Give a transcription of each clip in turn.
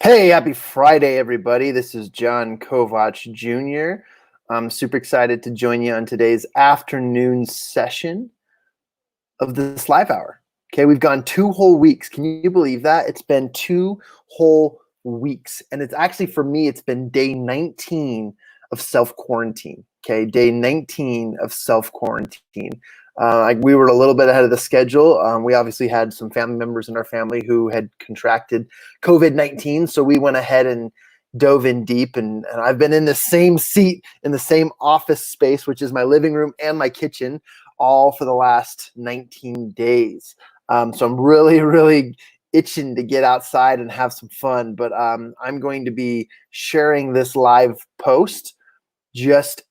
Hey, happy Friday, everybody. This is Jon Kovach Jr. I'm super excited to join you on today's afternoon session of this live hour. Okay, we've gone 2 whole weeks. Can you believe that? It's been 2 whole weeks. And it's actually, for me, it's been day 19 of self quarantine. Okay, day 19 of self quarantine. We were a little bit ahead of the schedule. We obviously had some family members in our family who had contracted COVID-19. So we went ahead and dove in deep. And I've been in the same seat in the same office space, which is my living room and my kitchen, all for the last 19 days. So I'm really, really itching to get outside and have some fun. But I'm going to be sharing this live post just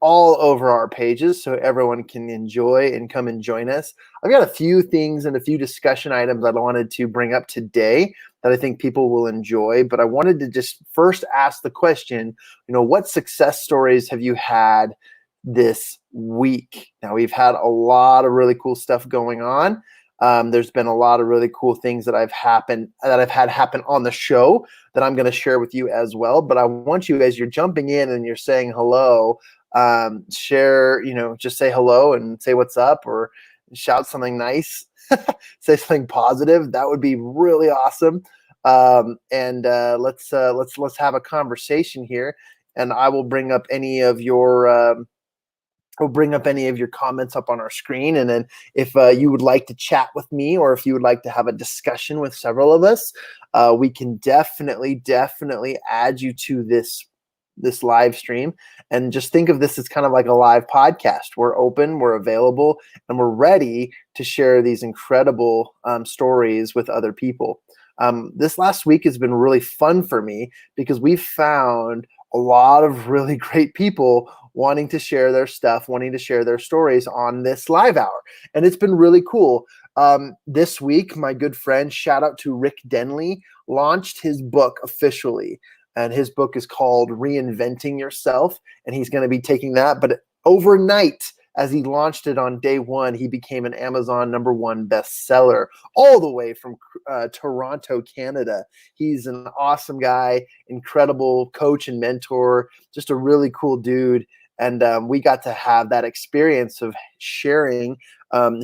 all over our pages so everyone can enjoy and come and join us. I've got a few things and a few discussion items that I wanted to bring up today that I think people will enjoy, but I wanted to just first ask the question, what success stories have you had this week? Now, we've had a lot of really cool stuff going on. There's been a lot of really cool things that I've had happen on the show that I'm going to share with you as well. But I want you, as you're jumping in and you're saying hello, share, just say hello and say what's up, or shout something nice, say something positive. That would be really awesome. Let's have a conversation here, and I will bring up any of your comments up on our screen. And then if you would like to chat with me, or if you would like to have a discussion with several of us, we can definitely add you to this live stream. And just think of this as kind of like a live podcast. We're open, we're available, and we're ready to share these incredible stories with other people. This last week has been really fun for me because we've found a lot of really great people wanting to share their stuff, wanting to share their stories on this live hour. And it's been really cool. This week, my good friend, shout out to Rick Denley, launched his book officially. And his book is called Reinventing Yourself. And he's going to be taking that. But overnight, as he launched it on day one, he became an Amazon #1 bestseller, all the way from Toronto, Canada. He's an awesome guy, incredible coach and mentor, just a really cool dude. And we got to have that experience of sharing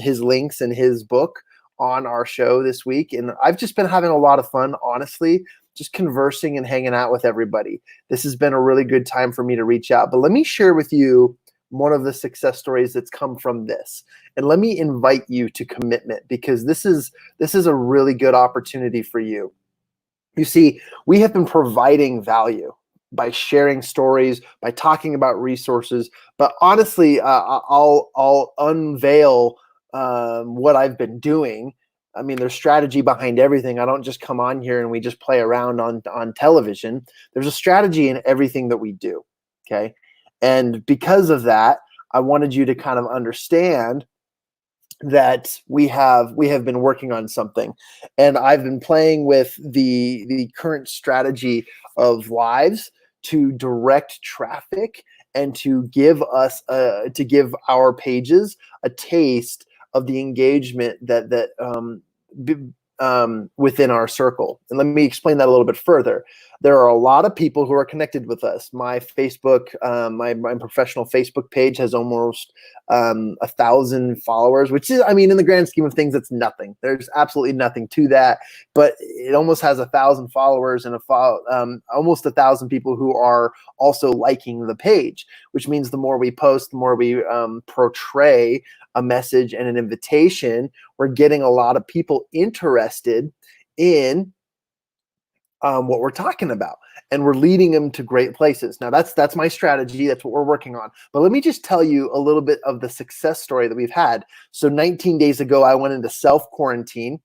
his links and his book on our show this week. And I've just been having a lot of fun, honestly, just conversing and hanging out with everybody. This has been a really good time for me to reach out. But let me share with you one of the success stories that's come from this. And let me invite you to commitment, because this is a really good opportunity for you. You see, we have been providing value by sharing stories, by talking about resources. But honestly, I'll unveil what I've been doing. I mean, there's strategy behind everything. I don't just come on here and we just play around on television. There's a strategy in everything that we do. Okay. And because of that, I wanted you to kind of understand that we have been working on something. And I've been playing with the current strategy of lives to direct traffic and to give our pages a taste of the engagement that within our circle. And let me explain that a little bit further. There are a lot of people who are connected with us. My Facebook, my professional Facebook page has almost 1,000 followers, which is, I mean, in the grand scheme of things, it's nothing. There's absolutely nothing to that, but it almost has 1,000 followers and almost 1,000 people who are also liking the page, which means the more we post, the more we portray a message and an invitation, we're getting a lot of people interested in what we're talking about, and we're leading them to great places. Now that's my strategy. That's what we're working on. But let me just tell you a little bit of the success story that we've had. So 19 days ago, I went into self-quarantine.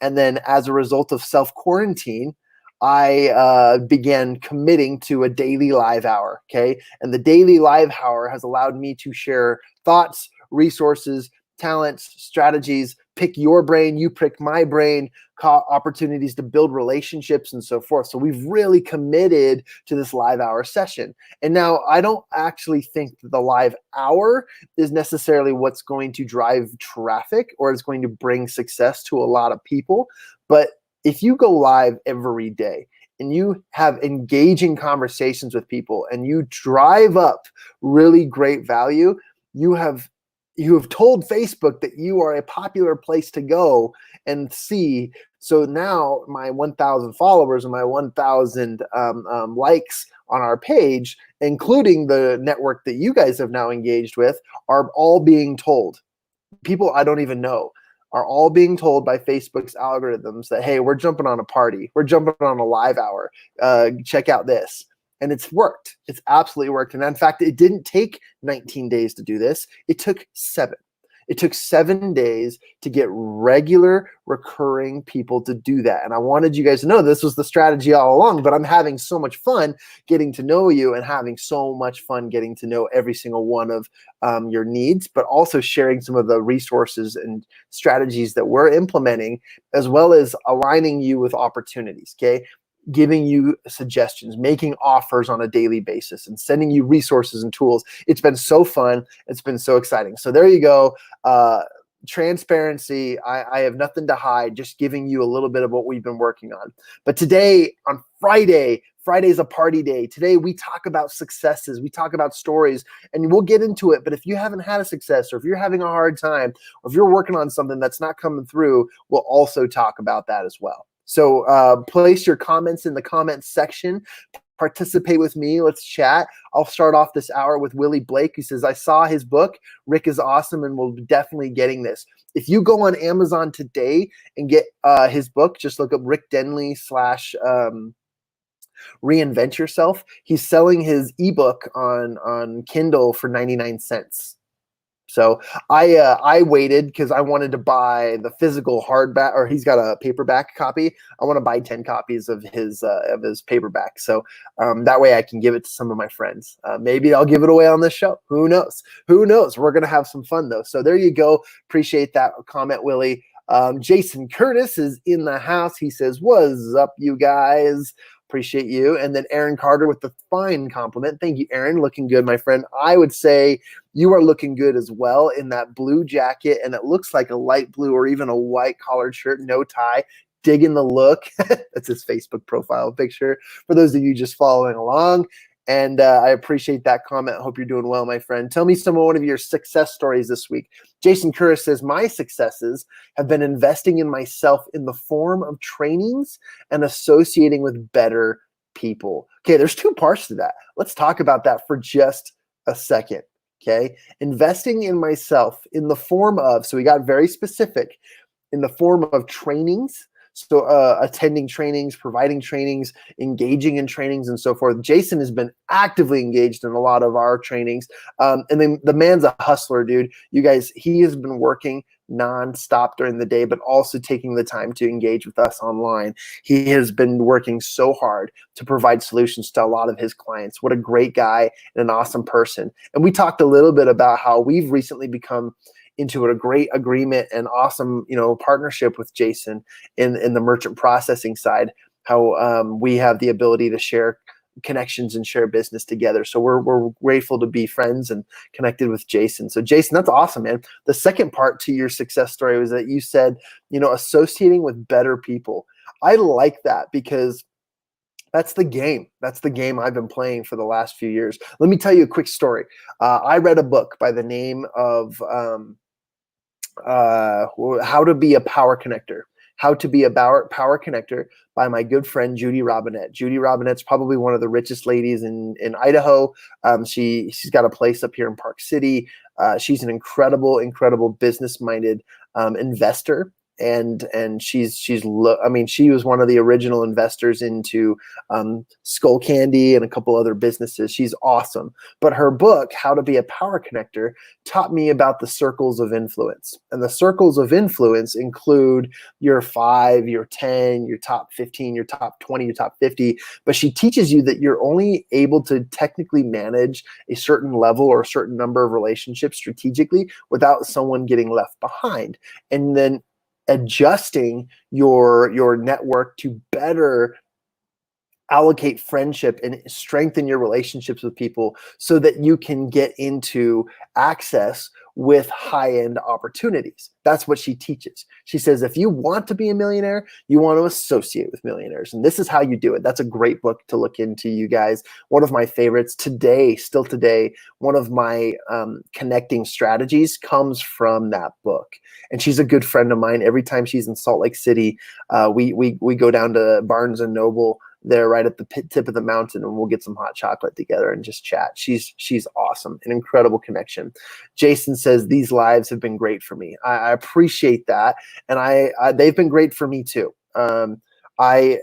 And then as a result of self-quarantine, I began committing to a daily live hour. Okay. And the daily live hour has allowed me to share thoughts, resources, talents, strategies, pick your brain, you pick my brain, opportunities to build relationships and so forth. So we've really committed to this live hour session. And now I don't actually think that the live hour is necessarily what's going to drive traffic or is going to bring success to a lot of people. But if you go live every day, and you have engaging conversations with people and you drive up really great value, you have told Facebook that you are a popular place to go and see. So now my 1,000 followers and my 1,000 likes on our page, including the network that you guys have now engaged with, are all being told. People I don't even know are all being told by Facebook's algorithms that, hey, we're jumping on a party. We're jumping on a live hour. Check out this. And it's worked. It's absolutely worked. And in fact, it didn't take 19 days to do this. It took 7. It took 7 days to get regular, recurring people to do that. And I wanted you guys to know this was the strategy all along, but I'm having so much fun getting to know you and having so much fun getting to know every single one of your needs, but also sharing some of the resources and strategies that we're implementing, as well as aligning you with opportunities, okay? Giving you suggestions, making offers on a daily basis, and sending you resources and tools. It's been so fun. It's been so exciting. So there you go. Transparency. I have nothing to hide, just giving you a little bit of what we've been working on. But today, on Friday's a party day. Today, we talk about successes. We talk about stories, and we'll get into it. But if you haven't had a success, or if you're having a hard time, or if you're working on something that's not coming through, we'll also talk about that as well. So place your comments in the comments section. Participate with me. Let's chat. I'll start off this hour with Willie Blake, who says, I saw his book. Rick is awesome and we'll be definitely getting this. If you go on Amazon today and get his book, just look up Rick Denley / Reinvent Yourself. He's selling his ebook on Kindle for 99 cents. So I waited because I wanted to buy the physical hardback, or he's got a paperback copy. I want to buy 10 copies of his paperback. So that way I can give it to some of my friends. Maybe I'll give it away on this show. Who knows? Who knows? We're going to have some fun though. So there you go. Appreciate that comment, Willie. Jason Curtis is in the house. He says, what's up, you guys? Appreciate you. And then Aaron Carter with the fine compliment. Thank you, Aaron. Looking good, my friend. I would say you are looking good as well in that blue jacket, and it looks like a light blue or even a white collared shirt, no tie. Digging the look. That's his Facebook profile picture for those of you just following along. And I appreciate that comment. Hope you're doing well, my friend. Tell me one of your success stories this week. Jason Curris says, my successes have been investing in myself in the form of trainings and associating with better people. Okay, there's 2 parts to that. Let's talk about that for just a second. Okay, investing in myself in the form of, so we got very specific, in the form of trainings. So attending trainings, providing trainings, engaging in trainings, and so forth. Jason has been actively engaged in a lot of our trainings. And then the man's a hustler, dude. You guys, he has been working nonstop during the day, but also taking the time to engage with us online. He has been working so hard to provide solutions to a lot of his clients. What a great guy and an awesome person. And we talked a little bit about how we've recently become into a great agreement and awesome, partnership with Jason in the merchant processing side, how we have the ability to share connections and share business together. So we're grateful to be friends and connected with Jason. So Jason, that's awesome, man. The second part to your success story was that you said, associating with better people. I like that because that's the game. That's the game I've been playing for the last few years. Let me tell you a quick story. I read a book by the name of How to Be a Power Connector. How to Be a Power Connector by my good friend Judy Robinette. Judy Robinette's probably one of the richest ladies in Idaho. She's got a place up here in Park City. She's an incredible business-minded investor. And she was one of the original investors into Skull Candy and a couple other businesses. She's awesome. But her book, How to Be a Power Connector, taught me about the circles of influence. And the circles of influence include your 5, your 10, your top 15, your top 20, your top 50. But she teaches you that you're only able to technically manage a certain level or a certain number of relationships strategically without someone getting left behind. And then adjusting your network to better allocate friendship and strengthen your relationships with people so that you can get into access with high-end opportunities. That's what she teaches. She says, if you want to be a millionaire, you want to associate with millionaires. And this is how you do it. That's a great book to look into, you guys. One of my favorites today, still today, one of my connecting strategies comes from that book. And she's a good friend of mine. Every time she's in Salt Lake City, we go down to Barnes and Noble there right at the tip of the mountain, and we'll get some hot chocolate together and just chat. She's awesome, an incredible connection. Jason says, these lives have been great for me. I appreciate that. And they've been great for me too. I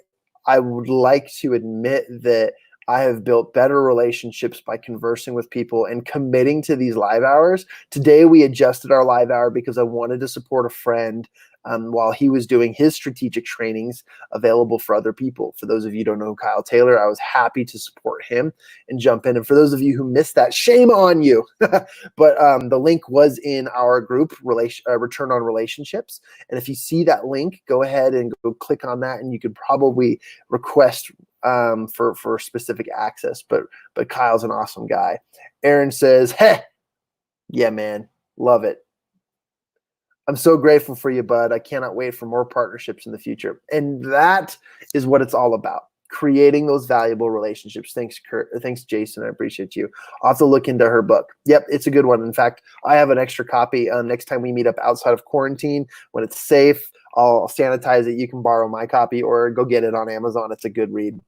would like to admit that I have built better relationships by conversing with people and committing to these live hours. Today, we adjusted our live hour because I wanted to support a friend while he was doing his strategic trainings available for other people. For those of you who don't know Kyle Taylor, I was happy to support him and jump in. And for those of you who missed that, shame on you. But the link was in our group, Return on Relationships. And if you see that link, go ahead and go click on that, and you could probably request for specific access. But Kyle's an awesome guy. Aaron says, hey, yeah, man, love it. I'm so grateful for you, bud. I cannot wait for more partnerships in the future. And that is what it's all about, creating those valuable relationships. Thanks, Kurt. Thanks, Jason. I appreciate you. I'll have to look into her book. Yep, it's a good one. In fact, I have an extra copy. Next time we meet up outside of quarantine, when it's safe, I'll sanitize it. You can borrow my copy or go get it on Amazon. It's a good read.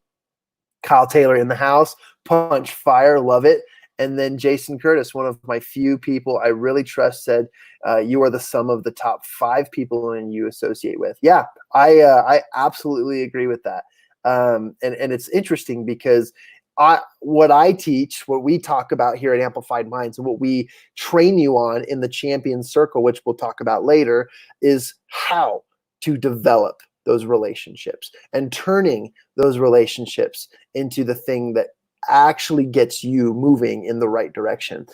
Kyle Taylor in the house. Punch fire. Love it. And then Jason Curtis, one of my few people I really trust, said, you are the sum of the top 5 people and you associate with. Yeah, I absolutely agree with that. And it's interesting because what I teach, what we talk about here at Amplified Minds, and what we train you on in the Champion Circle, which we'll talk about later, is how to develop those relationships and turning those relationships into the thing that actually gets you moving in the right direction.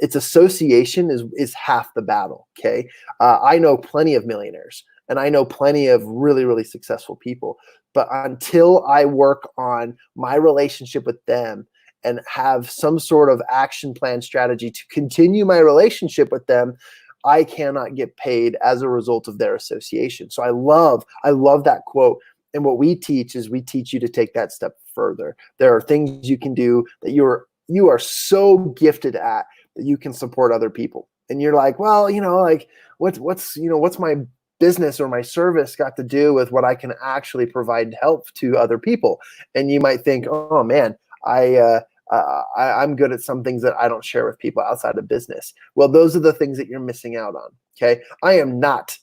Its association is half the battle. Okay. I know plenty of millionaires and I know plenty of really, really successful people, but until I work on my relationship with them and have some sort of action plan strategy to continue my relationship with them, I cannot get paid as a result of their association. So I love that quote. And what we teach is we teach you to take that step further. There are things you can do that you are so gifted at that you can support other people. And you're like, well, like what's my business or my service got to do with what I can actually provide help to other people? And you might think, oh man, I'm good at some things that I don't share with people outside of business. Well, those are the things that you're missing out on. Okay. I am not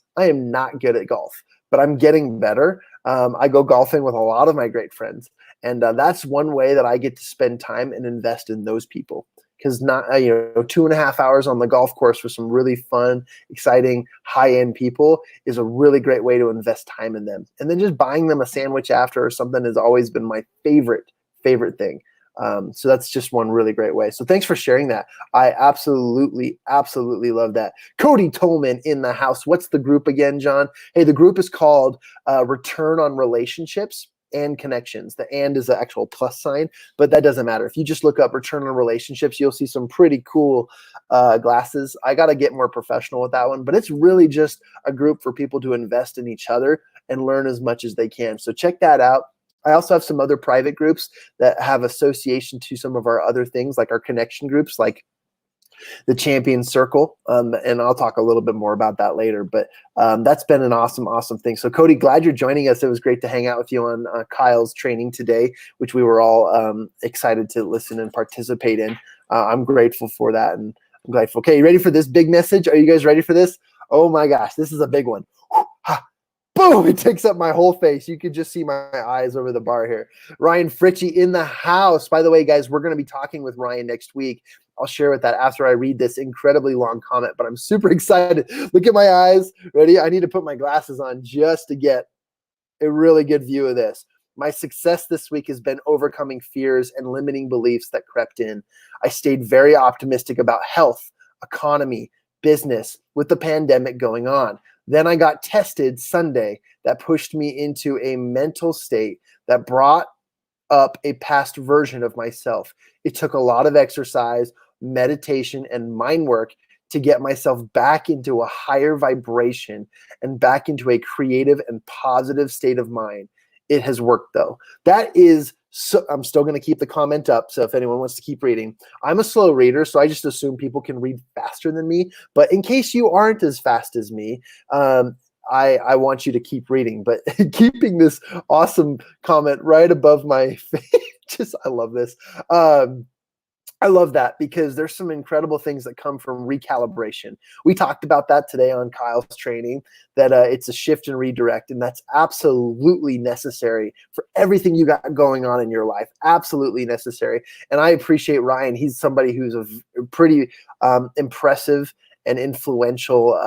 good at golf, but I'm getting better. I go golfing with a lot of my great friends. And that's one way that I get to spend time and invest in those people. Because 2.5 hours on the golf course with some really fun, exciting, high-end people is a really great way to invest time in them. And then just buying them a sandwich after or something has always been my favorite thing. So that's just one really great way. So thanks for sharing that. I absolutely love that. Cody Tolman in the house. What's the group again, John? Hey, the group is called Return on Relationships and Connections. The and is the actual plus sign, but that doesn't matter. If you just look up Return on Relationships, you'll see some pretty cool glasses. I got to get more professional with that one, but it's really just a group for people to invest in each other and learn as much as they can. So check that out. I also have some other private groups that have association to some of our other things, like our connection groups, like the Champion Circle. And I'll talk a little bit more about that later, but that's been an awesome thing. So Cody, glad you're joining us. It was great to hang out with you on Kyle's training today, which we were all excited to listen and participate in. I'm grateful for that. And I'm grateful. Okay, you ready for this big message? Are you guys ready for this? Oh my gosh, this is a big one. Boom, it takes up my whole face. You could just see my eyes over the bar here. Ryan Fritchie in the house. By the way, guys, we're going to be talking with Ryan next week. I'll share with that after I read this incredibly long comment, but I'm super excited. Look at my eyes. Ready? I need to put my glasses on just to get a really good view of this. My success this week has been overcoming fears and limiting beliefs that crept in. I stayed very optimistic about health, economy, business with the pandemic going on. Then I got tested Sunday. That pushed me into a mental state that brought up a past version of myself. It took a lot of exercise, meditation, and mind work to get myself back into a higher vibration and back into a creative and positive state of mind. It has worked though. That is so, I'm still going to keep the comment up. So if anyone wants to keep reading, I'm a slow reader, so I just assume people can read faster than me. But in case you aren't as fast as me, I want you to keep reading, but keeping this awesome comment right above my face. I love this. I love that because there's some incredible things that come from recalibration. We talked about that today on Kyle's training, that it's a shift and redirect, and that's absolutely necessary for everything you got going on in your life. Absolutely necessary. And I appreciate Ryan. He's somebody who's a pretty impressive and influential,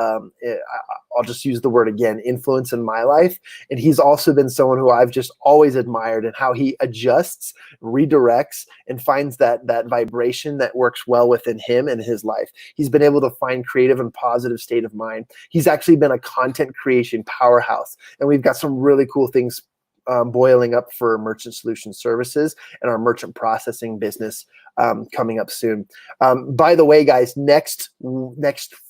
I'll just use the word again, influence in my life. And he's also been someone who I've just always admired, and how he adjusts, redirects, and finds that vibration that works well within him and his life. He's been able to find creative and positive state of mind. He's actually been a content creation powerhouse, and we've got some really cool things boiling up for Merchant Solution Services and our merchant processing business coming up soon. By the way, guys, next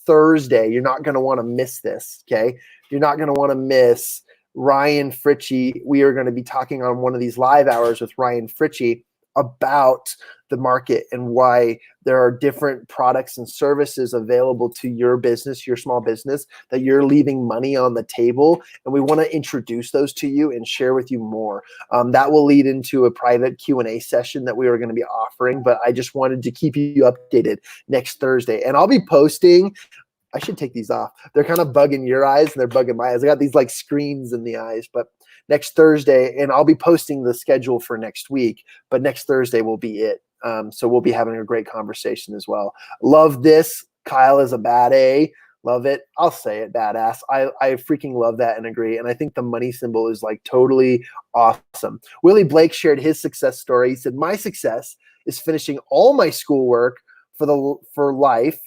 Thursday, you're not going to want to miss this, okay? You're not going to want to miss Ryan Fritchie. We are going to be talking on one of these live hours with Ryan Fritchie about the market and why there are different products and services available to your business, your small business, that you're leaving money on the table. And we want to introduce those to you and share with you more. That will lead into a private Q&A session that we are going to be offering, but I just wanted to keep you updated next Thursday. And I'll be posting, I should take these off. They're kind of bugging your eyes and they're bugging my eyes. I got these like screens in the eyes, but next Thursday, and I'll be posting the schedule for next week, but next Thursday will be it. So we'll be having a great conversation as well. Love this. Kyle is a bad A. Love it. I'll say it, badass. I freaking love that and agree. And I think the money symbol is like totally awesome. Willie Blake shared his success story. He said, my success is finishing all my schoolwork for life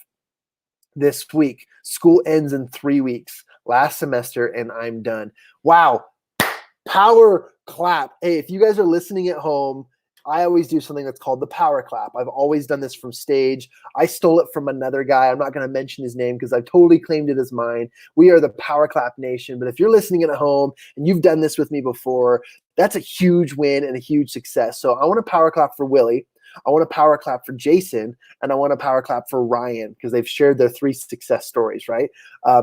this week. School ends in 3 weeks, last semester, and I'm done. Wow. Power clap. Hey, if you guys are listening at home, I always do something that's called the power clap. I've always done this from stage. I stole it from another guy. I'm not going to mention his name because I've totally claimed it as mine. We are the power clap nation. But if you're listening at home and you've done this with me before, that's a huge win and a huge success. So I want to power clap for Willie. I want to power clap for Jason, and I want to power clap for Ryan because they've shared their 3 success stories, right?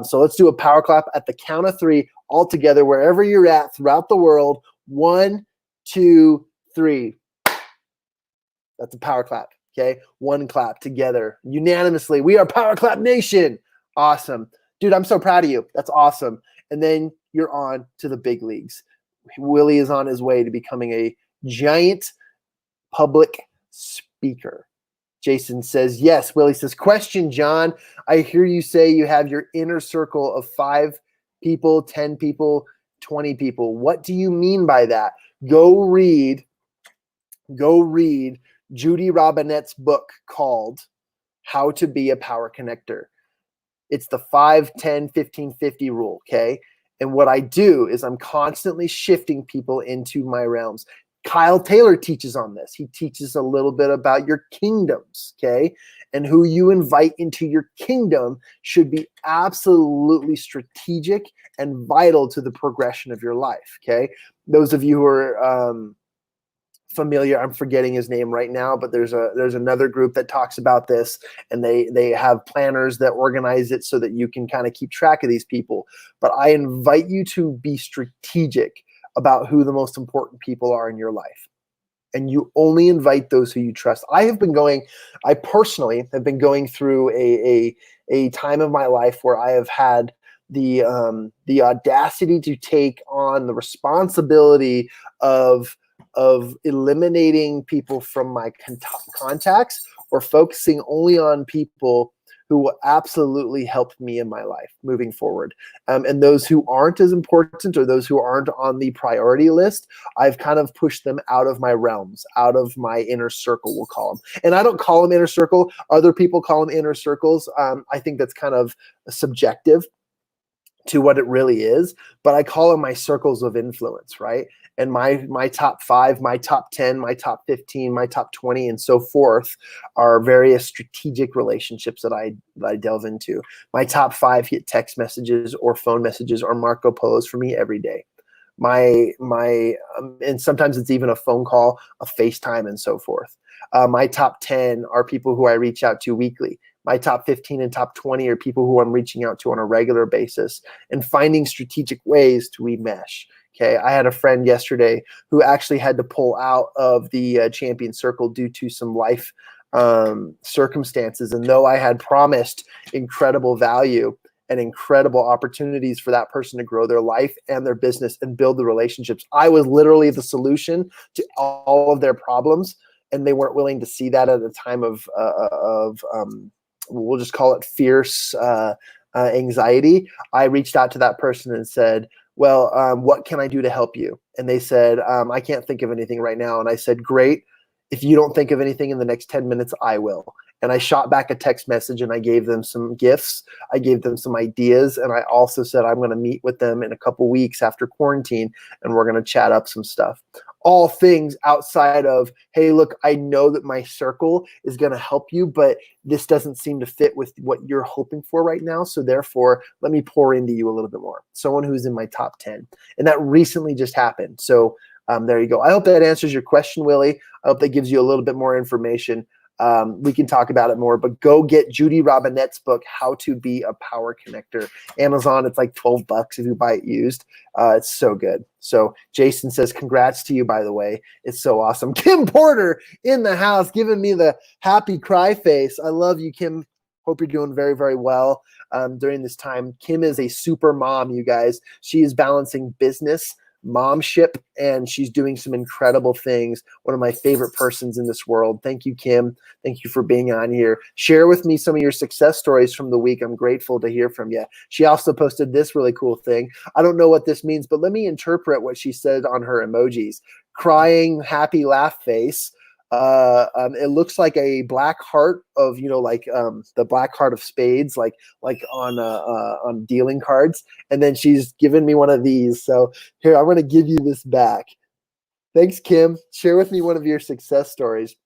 So let's do a power clap at the count of 3 all together, wherever you're at throughout the world. 1, 2, 3. That's a power clap, okay? 1 clap together, unanimously. We are Power Clap Nation. Awesome. Dude, I'm so proud of you. That's awesome. And then you're on to the big leagues. Willie is on his way to becoming a giant public speaker. Jason says, yes. Willie says, question, John. I hear you say you have your inner circle of 5 people, 10 people, 20 people. What do you mean by that? Go read Judy Robinette's book called How to Be a Power Connector. It's the 5, 10, 15, 50 rule, okay? And what I do is I'm constantly shifting people into my realms. Kyle Taylor teaches on this. He teaches a little bit about your kingdoms, okay? And who you invite into your kingdom should be absolutely strategic and vital to the progression of your life, okay? Those of you who are familiar, I'm forgetting his name right now, but there's another group that talks about this, and they have planners that organize it so that you can kind of keep track of these people. But I invite you to be strategic about who the most important people are in your life. And you only invite those who you trust. I personally have been going through a time of my life where I have had the audacity to take on the responsibility of eliminating people from my contacts, or focusing only on people who will absolutely help me in my life moving forward. And those who aren't as important, or those who aren't on the priority list, I've kind of pushed them out of my realms, out of my inner circle, we'll call them. And I don't call them inner circle. Other people call them inner circles. I think that's kind of subjective to what it really is, but I call them my circles of influence, right? And my top 5, my top 10, my top 15, my top 20, and so forth are various strategic relationships that I delve into. My top 5 hit text messages or phone messages or Marco Polos for me every day. And sometimes it's even a phone call, a FaceTime, and so forth. My top 10 are people who I reach out to weekly. My top 15 and top 20 are people who I'm reaching out to on a regular basis and finding strategic ways to remesh. Okay, I had a friend yesterday who actually had to pull out of the champion circle due to some life circumstances. And though I had promised incredible value and incredible opportunities for that person to grow their life and their business and build the relationships, I was literally the solution to all of their problems. And they weren't willing to see that at a time of we'll just call it fierce anxiety. I reached out to that person and said, well, what can I do to help you? And they said, I can't think of anything right now. And I said, great. If you don't think of anything in the next 10 minutes, I will. And I shot back a text message and I gave them some gifts. I gave them some ideas. And I also said, I'm going to meet with them in a couple weeks after quarantine and we're going to chat up some stuff. All things outside of, hey, look, I know that my circle is going to help you, but this doesn't seem to fit with what you're hoping for right now. So therefore, let me pour into you a little bit more. Someone who's in my top 10. And that recently just happened. So there you go. I hope that answers your question, Willie. I hope that gives you a little bit more information. We can talk about it more, but go get Judy Robinette's book, How to Be a Power Connector. Amazon, it's like $12 if you buy it used. It's so good. So Jason says, congrats to you, by the way. It's so awesome. Kim Porter in the house, giving me the happy cry face. I love you, Kim. Hope you're doing very, very well during this time. Kim is a super mom, you guys. She is balancing business, momship, and she's doing some incredible things. One of my favorite persons in this world. Thank you, Kim. Thank you for being on here. Share with me some of your success stories from the week. I'm grateful to hear from you. She also posted this really cool thing. I don't know what this means, but let me interpret what she said on her emojis. Crying, happy laugh face. It looks like a black heart of, like the black heart of spades, like on dealing cards. And then she's given me one of these. So here, I'm going to give you this back. Thanks, Kim. Share with me one of your success stories.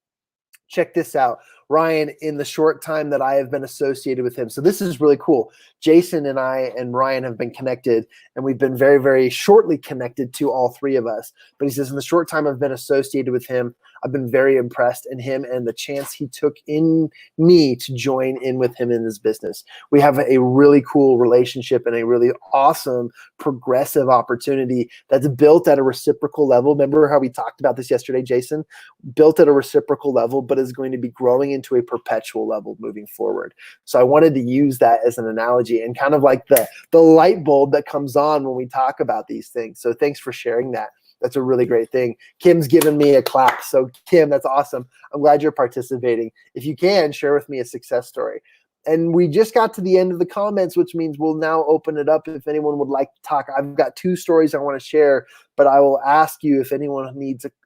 Check this out. Ryan, in the short time that I have been associated with him. So this is really cool. Jason and I and Ryan have been connected, and we've been very, very shortly connected to all three of us. But he says, in the short time I've been associated with him, I've been very impressed in him and the chance he took in me to join in with him in his business. We have a really cool relationship and a really awesome progressive opportunity that's built at a reciprocal level. Remember how we talked about this yesterday, Jason? Built at a reciprocal level, but is going to be growing into a perpetual level moving forward. So I wanted to use that as an analogy and kind of like the light bulb that comes on when we talk about these things. So thanks for sharing that. That's a really great thing. Kim's given me a clap. So Kim, that's awesome. I'm glad you're participating. If you can, share with me a success story. And we just got to the end of the comments, which means we'll now open it up if anyone would like to talk. I've got 2 stories I want to share, but I will ask you if anyone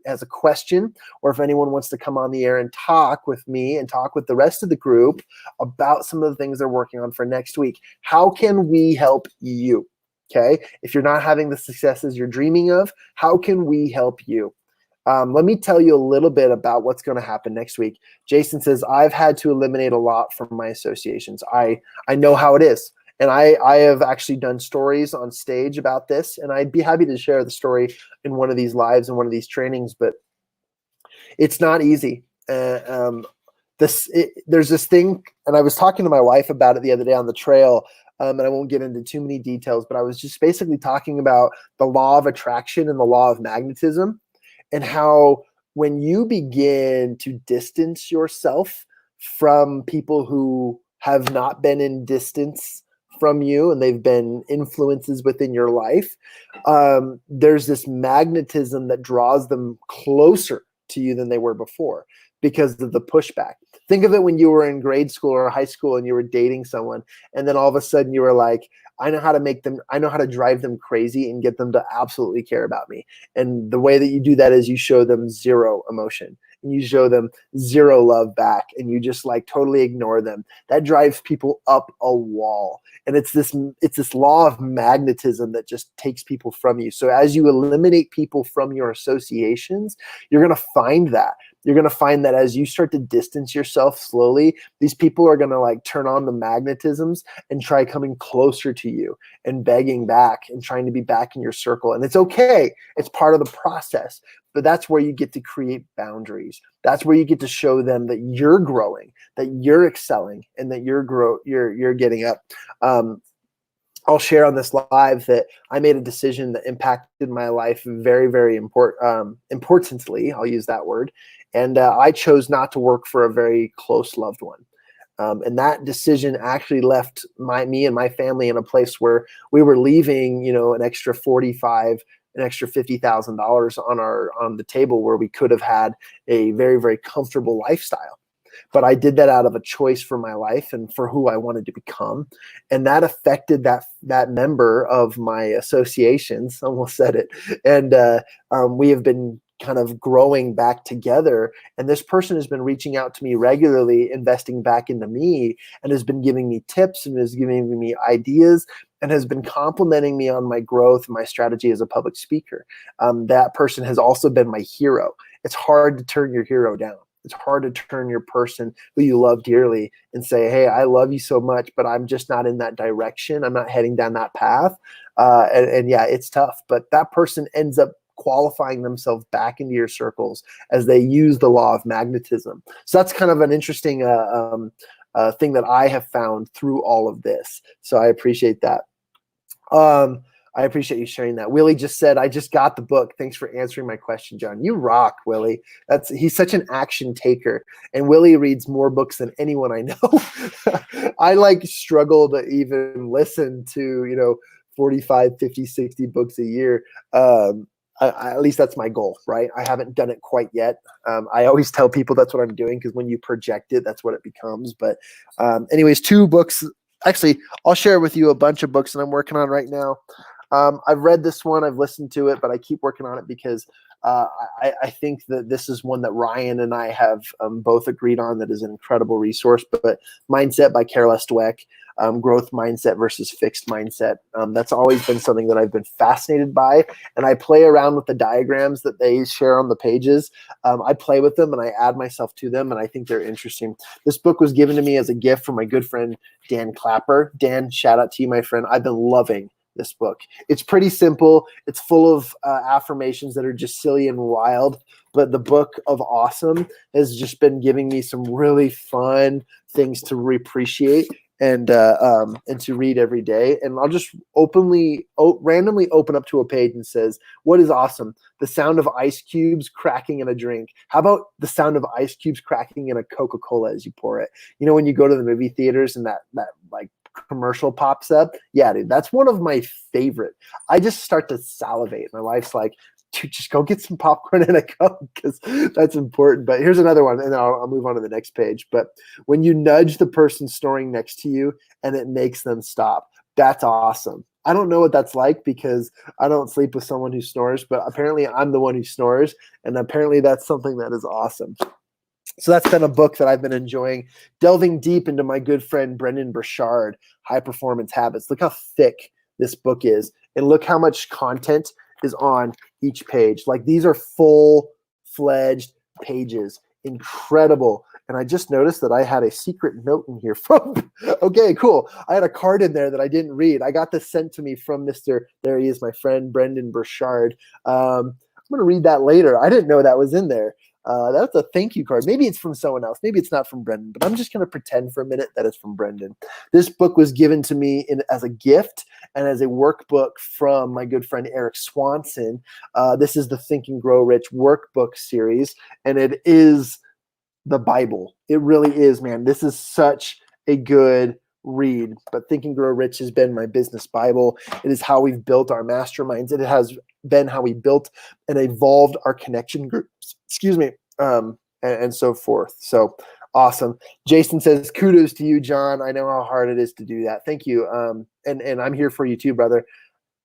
has a question or if anyone wants to come on the air and talk with me and talk with the rest of the group about some of the things they're working on for next week. How can we help you? Okay, if you're not having the successes you're dreaming of, how can we help you? Let me tell you a little bit about what's going to happen next week. Jason says, I've had to eliminate a lot from my associations. I know how it is. And I have actually done stories on stage about this, and I'd be happy to share the story in one of these lives and one of these trainings, but it's not easy. There's this thing, and I was talking to my wife about it the other day on the trail, and I won't get into too many details, but I was just basically talking about the law of attraction and the law of magnetism, and how when you begin to distance yourself from people who have not been in distance from you and they've been influences within your life, there's this magnetism that draws them closer to you than they were before because of the pushback. Think of it when you were in grade school or high school and you were dating someone, and then all of a sudden you were like, I know how to drive them crazy and get them to absolutely care about me. And the way that you do that is you show them zero emotion. and you show them zero love back and you just like totally ignore them, that drives people up a wall. And it's this law of magnetism that just takes people from you. So as you eliminate people from your associations, you're going to find that. You're going to find that as you start to distance yourself slowly, these people are going to like turn on the magnetisms and try coming closer to you and begging back and trying to be back in your circle. And it's okay. It's part of the process. But that's where you get to create boundaries. That's where you get to show them that you're growing, that you're excelling, and that you're getting up. I'll share on this live that I made a decision that impacted my life very, very importantly. I'll use that word. And I chose not to work for a very close loved one. And that decision actually left me and my family in a place where we were leaving, an extra $50,000 on the table where we could have had a very, very comfortable lifestyle. But I did that out of a choice for my life and for who I wanted to become. And that affected that member of my associations, almost said it. And we have been kind of growing back together. And this person has been reaching out to me regularly, investing back into me, and has been giving me tips and is giving me ideas and has been complimenting me on my growth and my strategy as a public speaker. That person has also been my hero. It's hard to turn your hero down. It's hard to turn your person who you love dearly and say, hey, I love you so much, but I'm just not in that direction. I'm not heading down that path. And yeah, it's tough. But that person ends up qualifying themselves back into your circles as they use the law of magnetism. So that's kind of an interesting thing that I have found through all of this. So I appreciate that. I appreciate you sharing that. Willie just said, I just got the book. Thanks for answering my question, John. You rock, Willie. He's such an action taker. And Willie reads more books than anyone I know. I struggle to even listen to, 45, 50, 60 books a year. At least that's my goal, right? I haven't done it quite yet. I always tell people that's what I'm doing because when you project it, that's what it becomes. But anyways, 2 books. Actually, I'll share with you a bunch of books that I'm working on right now. I've read this one, I've listened to it, but I keep working on it because I think that this is one that Ryan and I have both agreed on that is an incredible resource. But Mindset by Carol Dweck, growth mindset versus fixed mindset. That's always been something that I've been fascinated by. And I play around with the diagrams that they share on the pages. I play with them and I add myself to them, and I think they're interesting. This book was given to me as a gift from my good friend, Dan Clapper. Dan, shout out to you, my friend. I've been loving this book. It's pretty simple. It's full of affirmations that are just silly and wild, but the book of awesome has just been giving me some really fun things to appreciate and to read every day. And I'll just randomly open up to a page and says, what is awesome? The sound of ice cubes cracking in a drink. How about the sound of ice cubes cracking in a Coca-Cola as you pour it? When you go to the movie theaters and that like commercial pops up. Yeah, dude, that's one of my favorite. I just start to salivate. My wife's like, dude, just go get some popcorn and a Coke because that's important. But here's another one, and I'll move on to the next page. But when you nudge the person snoring next to you and it makes them stop, that's awesome. I don't know what that's like because I don't sleep with someone who snores, but apparently I'm the one who snores, and apparently that's something that is awesome. So that's been a book that I've been enjoying, delving deep into my good friend Brendan Burchard, High Performance Habits. Look how thick this book is, and look how much content is on each page. Like, these are full-fledged pages. Incredible. And I just noticed that I had a secret note in here from, okay, cool. I had a card in there that I didn't read. I got this sent to me from there he is, my friend Brendan Burchard. I'm going to read that later. I didn't know that was in there. That's a thank you card. Maybe it's from someone else. Maybe it's not from Brendan, but I'm just going to pretend for a minute that it's from Brendan. This book was given to me as a gift and as a workbook from my good friend Eric Swanson. This is the Think and Grow Rich workbook series, and it is the Bible. It really is, man. This is such a good read. But Think and Grow Rich has been my business Bible. It is how we've built our masterminds. It has been how we built and evolved our connection groups. Excuse me. And so forth. So awesome. Jason says, kudos to you, John. I know how hard it is to do that. Thank you. And I'm here for you too, brother.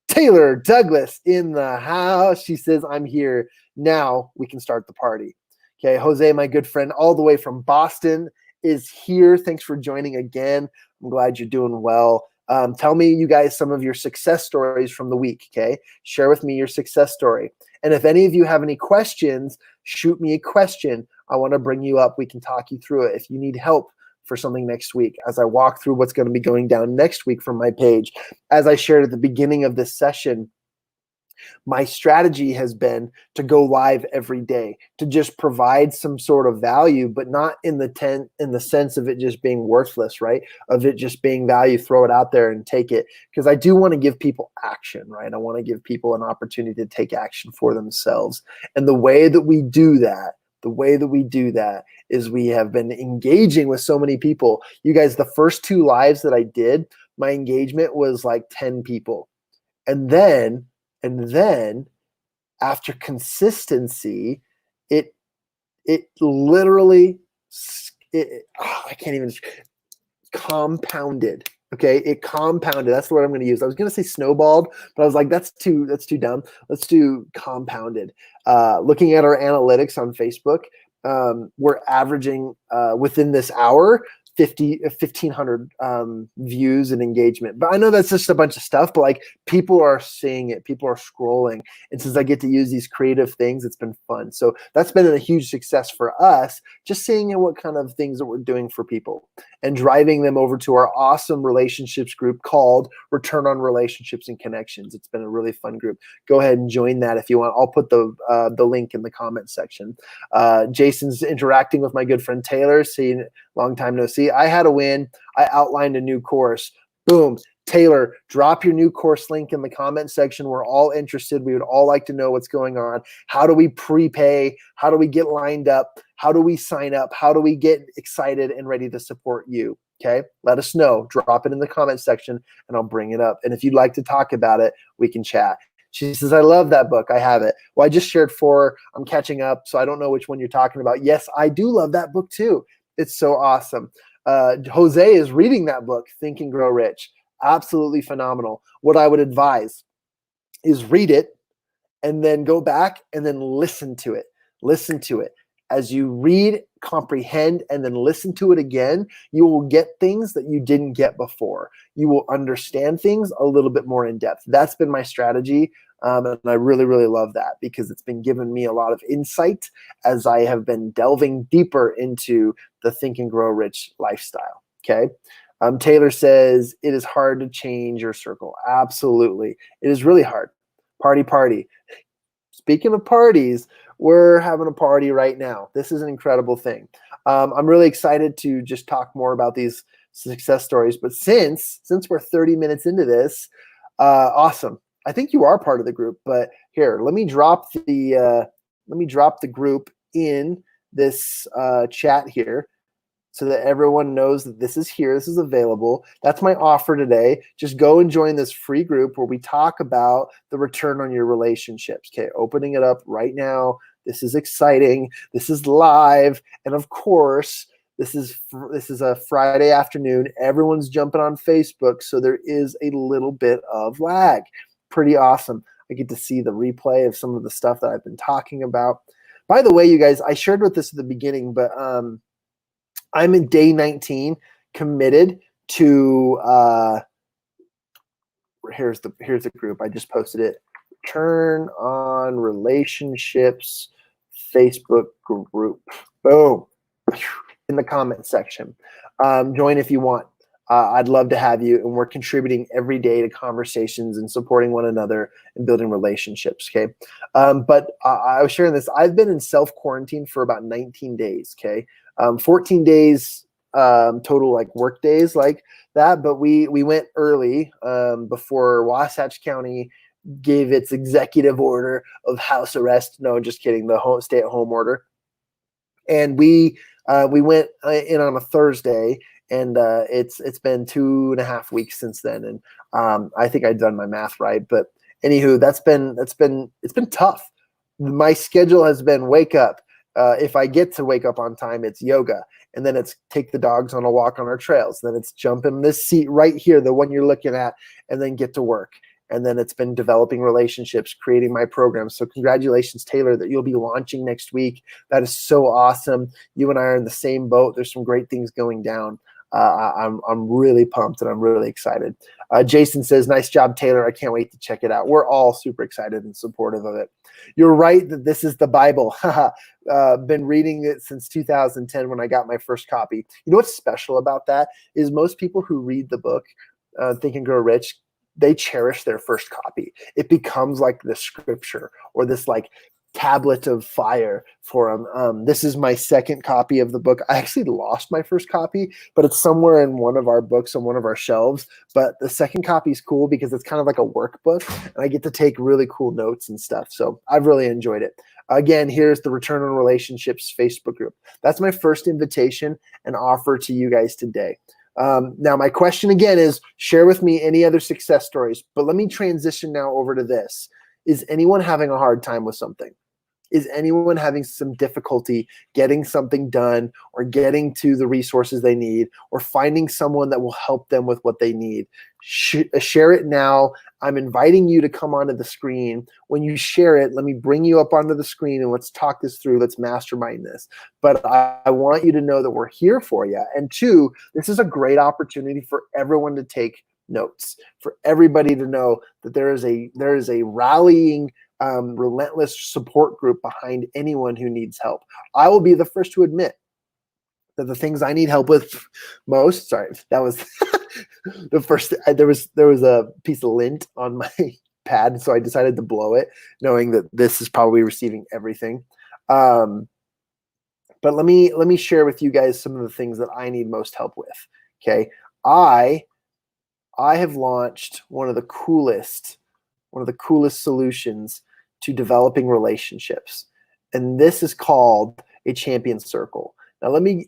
Taylor Douglas in the house. She says, I'm here. Now we can start the party. Okay, Jose, my good friend, all the way from Boston, is here. Thanks for joining again. I'm glad you're doing well. Tell me, you guys, some of your success stories from the week. Okay, share with me your success story. And if any of you have any questions, shoot me a question. I want to bring you up. We can talk you through it. If you need help for something next week, as I walk through what's going to be going down next week from my page, as I shared at the beginning of this session, my strategy has been to go live every day, to just provide some sort of value, but not in the sense of it just being worthless, right? Of it just being value, throw it out there and take it. Because I do want to give people action, right? I want to give people an opportunity to take action for themselves. And the way that we do that, is we have been engaging with so many people. You guys, the first 2 lives that I did, my engagement was like 10 people. And then after consistency, it literally, I can't even, compounded. Okay, it compounded. That's the word I'm going to use. I was going to say snowballed, but I was like, that's too dumb. Let's do compounded. Looking at our analytics on Facebook, we're averaging within this hour 1,500 views and engagement. But I know that's just a bunch of stuff, but like, people are seeing it, people are scrolling. And since I get to use these creative things, it's been fun. So that's been a huge success for us, just seeing what kind of things that we're doing for people and driving them over to our awesome relationships group called Return on Relationships and Connections. It's been a really fun group. Go ahead and join that if you want. I'll put the link in the comment section. Jason's interacting with my good friend Taylor, seeing long time no see. I had a win. I outlined a new course. Boom. Taylor, drop your new course link in the comment section. We're all interested. We would all like to know what's going on. How do we prepay? How do we get lined up? How do we sign up? How do we get excited and ready to support you? Okay, let us know. Drop it in the comment section and I'll bring it up. And if you'd like to talk about it, we can chat. She says, I love that book. I have it. Well, I just shared 4. I'm catching up, so I don't know which one you're talking about. Yes, I do love that book too. It's so awesome. Jose is reading that book, Think and Grow Rich. Absolutely phenomenal. What I would advise is read it and then go back and then listen to it. Listen to it. As you read, comprehend, and then listen to it again, you will get things that you didn't get before. You will understand things a little bit more in depth. That's been my strategy. And I really, really love that because it's been giving me a lot of insight as I have been delving deeper into the Think and Grow Rich lifestyle. Okay. Taylor says, it is hard to change your circle. Absolutely. It is really hard. Party. Speaking of parties, we're having a party right now. This is an incredible thing. I'm really excited to just talk more about these success stories. But since we're 30 minutes into this, awesome. I think you are part of the group. But here, let me drop the group in this chat here, so that everyone knows that this is here, this is available. That's my offer today. Just go and join this free group where we talk about the return on your relationships. Okay, opening it up right now. This is exciting. This is live. And of course, this is a Friday afternoon. Everyone's jumping on Facebook, so there is a little bit of lag. Pretty awesome. I get to see the replay of some of the stuff that I've been talking about. By the way, you guys, I shared with this at the beginning, but I'm in day 19, committed to here's the group. I just posted it. Turn on Relationships Facebook group. Boom. In the comment section. Join if you want. I'd love to have you, and we're contributing every day to conversations and supporting one another and building relationships. Okay. But I was sharing this. I've been in self-quarantine for about 19 days. Okay. 14 days total, like work days like that. But we went early before Wasatch County gave its executive order of house arrest. No, just kidding. The stay-at-home order. And we went in on a Thursday, and it's been 2.5 weeks since then. And I think I'd done my math right. But anywho, it's been tough. My schedule has been wake up. If I get to wake up on time, it's yoga. And then it's take the dogs on a walk on our trails. Then it's jump in this seat right here, the one you're looking at, and then get to work. And then it's been developing relationships, creating my program. So congratulations, Taylor, that you'll be launching next week. That is so awesome. You and I are in the same boat. There's some great things going down. I'm really pumped and I'm really excited. Jason says, nice job, Taylor. I can't wait to check it out. We're all super excited and supportive of it. You're right that this is the Bible. Been reading it since 2010 when I got my first copy. You know what's special about that is most people who read the book, Think and Grow Rich, they cherish their first copy. It becomes like the scripture or this like tablet of fire for them. This is my second copy of the book. I actually lost my first copy, but it's somewhere in one of our books on one of our shelves. But the second copy is cool because it's kind of like a workbook and I get to take really cool notes and stuff. So I've really enjoyed it. Again, here's the Return on Relationships Facebook group. That's my first invitation and offer to you guys today. Now, my question again is share with me any other success stories, but let me transition now over to this. Is anyone having a hard time with something? Is anyone having some difficulty getting something done or getting to the resources they need or finding someone that will help them with what they need? Share it now. I'm inviting you to come onto the screen. When you share it, let me bring you up onto the screen and let's talk this through. Let's mastermind this. But I want you to know that we're here for you. And two, this is a great opportunity for everyone to take notes, for everybody to know that there is a rallying relentless support group behind anyone who needs help. I will be the first to admit that the things I need help with most, sorry, that was the first, there was a piece of lint on my pad, so I decided to blow it, knowing that this is probably receiving everything. But let me share with you guys some of the things that I need most help with. Okay. I have launched one of the coolest solutions to developing relationships. And this is called a champion circle. Now, let me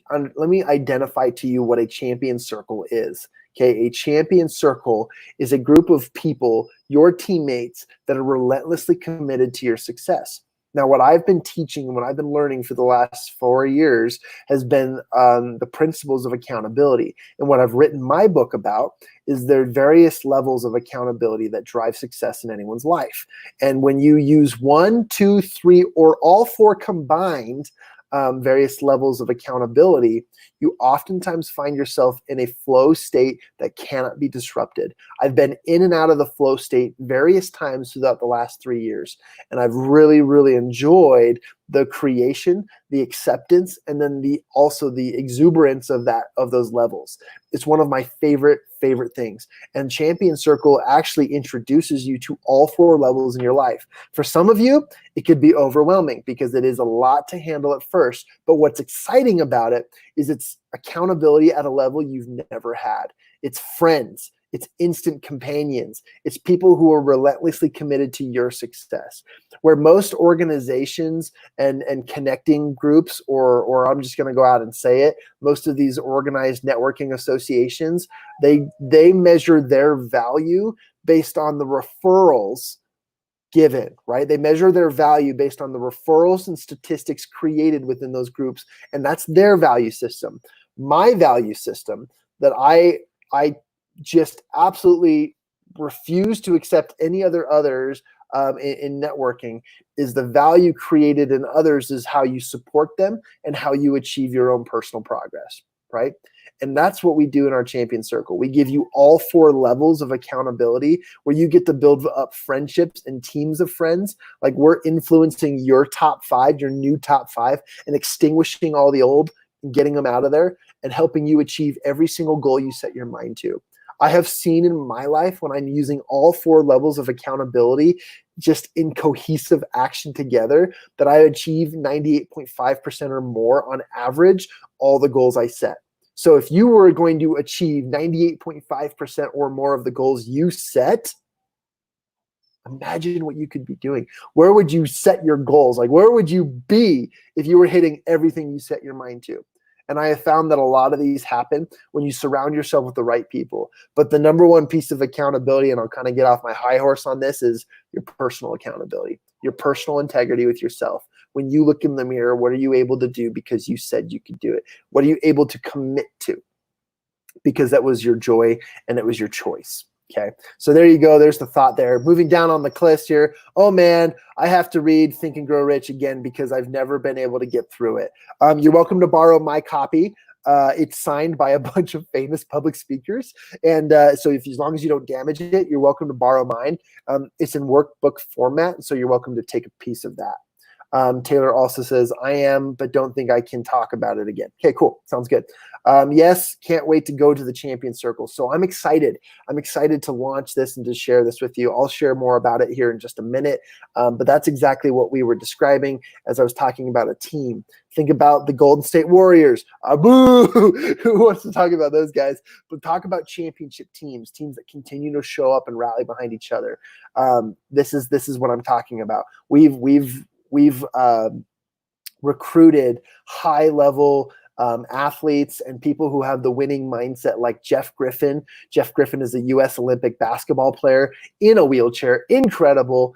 identify to you what a champion circle is. Okay, a champion circle is a group of people, your teammates, that are relentlessly committed to your success. Now, what I've been teaching and what I've been learning for the last 4 years has been the principles of accountability. And what I've written my book about is there are various levels of accountability that drive success in anyone's life. And when you use 1, 2, 3, or all 4 combined, various levels of accountability, you oftentimes find yourself in a flow state that cannot be disrupted. I've been in and out of the flow state various times throughout the last 3 years, and I've really, really enjoyed the creation, the acceptance, and then also the exuberance of those levels. It's one of my favorite things. And Champion Circle actually introduces you to all 4 levels in your life. For some of you, it could be overwhelming because it is a lot to handle at first. But what's exciting about it is it's accountability at a level you've never had. It's friends. It's instant companions. It's people who are relentlessly committed to your success. Where most organizations and connecting groups, or I'm just going to go out and say it, most of these organized networking associations, they measure their value based on the referrals given, right? They measure their value based on the referrals and statistics created within those groups, and that's their value system. My value system that I just absolutely refuse to accept any others in networking is the value created in others is how you support them and how you achieve your own personal progress, right? And that's what we do in our Champion Circle. We give you all 4 levels of accountability where you get to build up friendships and teams of friends. Like we're influencing your top 5, your new top 5, and extinguishing all the old and getting them out of there and helping you achieve every single goal you set your mind to. I have seen in my life when I'm using all 4 levels of accountability just in cohesive action together that I achieve 98.5% or more on average all the goals I set. So if you were going to achieve 98.5% or more of the goals you set, imagine what you could be doing. Where would you set your goals? Like where would you be if you were hitting everything you set your mind to? And I have found that a lot of these happen when you surround yourself with the right people. But the number one piece of accountability, and I'll kind of get off my high horse on this, is your personal accountability, your personal integrity with yourself. When you look in the mirror, what are you able to do because you said you could do it? What are you able to commit to? Because that was your joy and it was your choice. Okay, so there you go. There's the thought there. Moving down on the list here. Oh man, I have to read Think and Grow Rich again because I've never been able to get through it. You're welcome to borrow my copy. It's signed by a bunch of famous public speakers, and so as long as you don't damage it, you're welcome to borrow mine. It's in workbook format, so you're welcome to take a piece of that. Taylor also says, I am, but don't think I can talk about it again. Okay, cool. Sounds good. Yes, can't wait to go to the champion circle. So I'm excited. I'm excited to launch this and to share this with you. I'll share more about it here in just a minute. But that's exactly what we were describing as I was talking about a team. Think about the Golden State Warriors. Boo! Who wants to talk about those guys? But talk about championship teams, teams that continue to show up and rally behind each other. This is what I'm talking about. We've recruited high-level athletes and people who have the winning mindset, like Jeff Griffin. Jeff Griffin is a U.S. Olympic basketball player in a wheelchair. Incredible.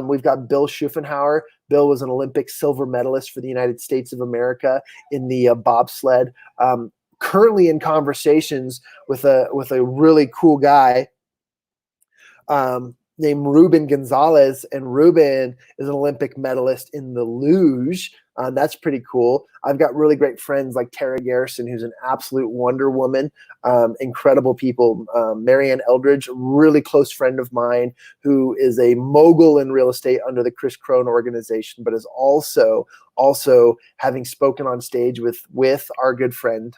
We've got Bill Schuffenhauer. Bill was an Olympic silver medalist for the United States of America in the bobsled. Currently in conversations with a really cool guy named Ruben Gonzalez, and Ruben is an Olympic medalist in the luge. That's pretty cool. I've got really great friends like Tara Garrison, who's an absolute Wonder Woman. Incredible people. Marianne Eldridge, a really close friend of mine, who is a mogul in real estate under the Chris Crone organization, but is also having spoken on stage with our good friend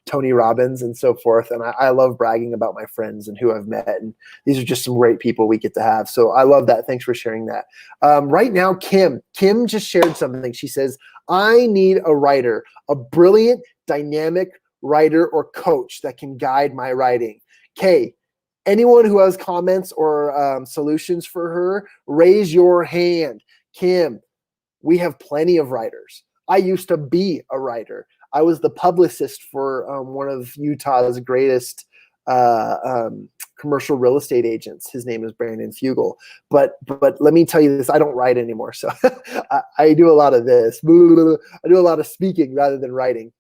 Tony Robbins and so forth. And I love bragging about my friends and who I've met. And these are just some great people we get to have. So I love that. Thanks for sharing that. Right now, Kim just shared something. She says, I need a writer, a brilliant, dynamic writer or coach that can guide my writing. Okay. Anyone who has comments or solutions for her, raise your hand. Kim, we have plenty of writers. I used to be a writer. I was the publicist for one of Utah's greatest commercial real estate agents. His name is Brandon Fugel. But let me tell you this, I don't write anymore. So I do a lot of this. I do a lot of speaking rather than writing.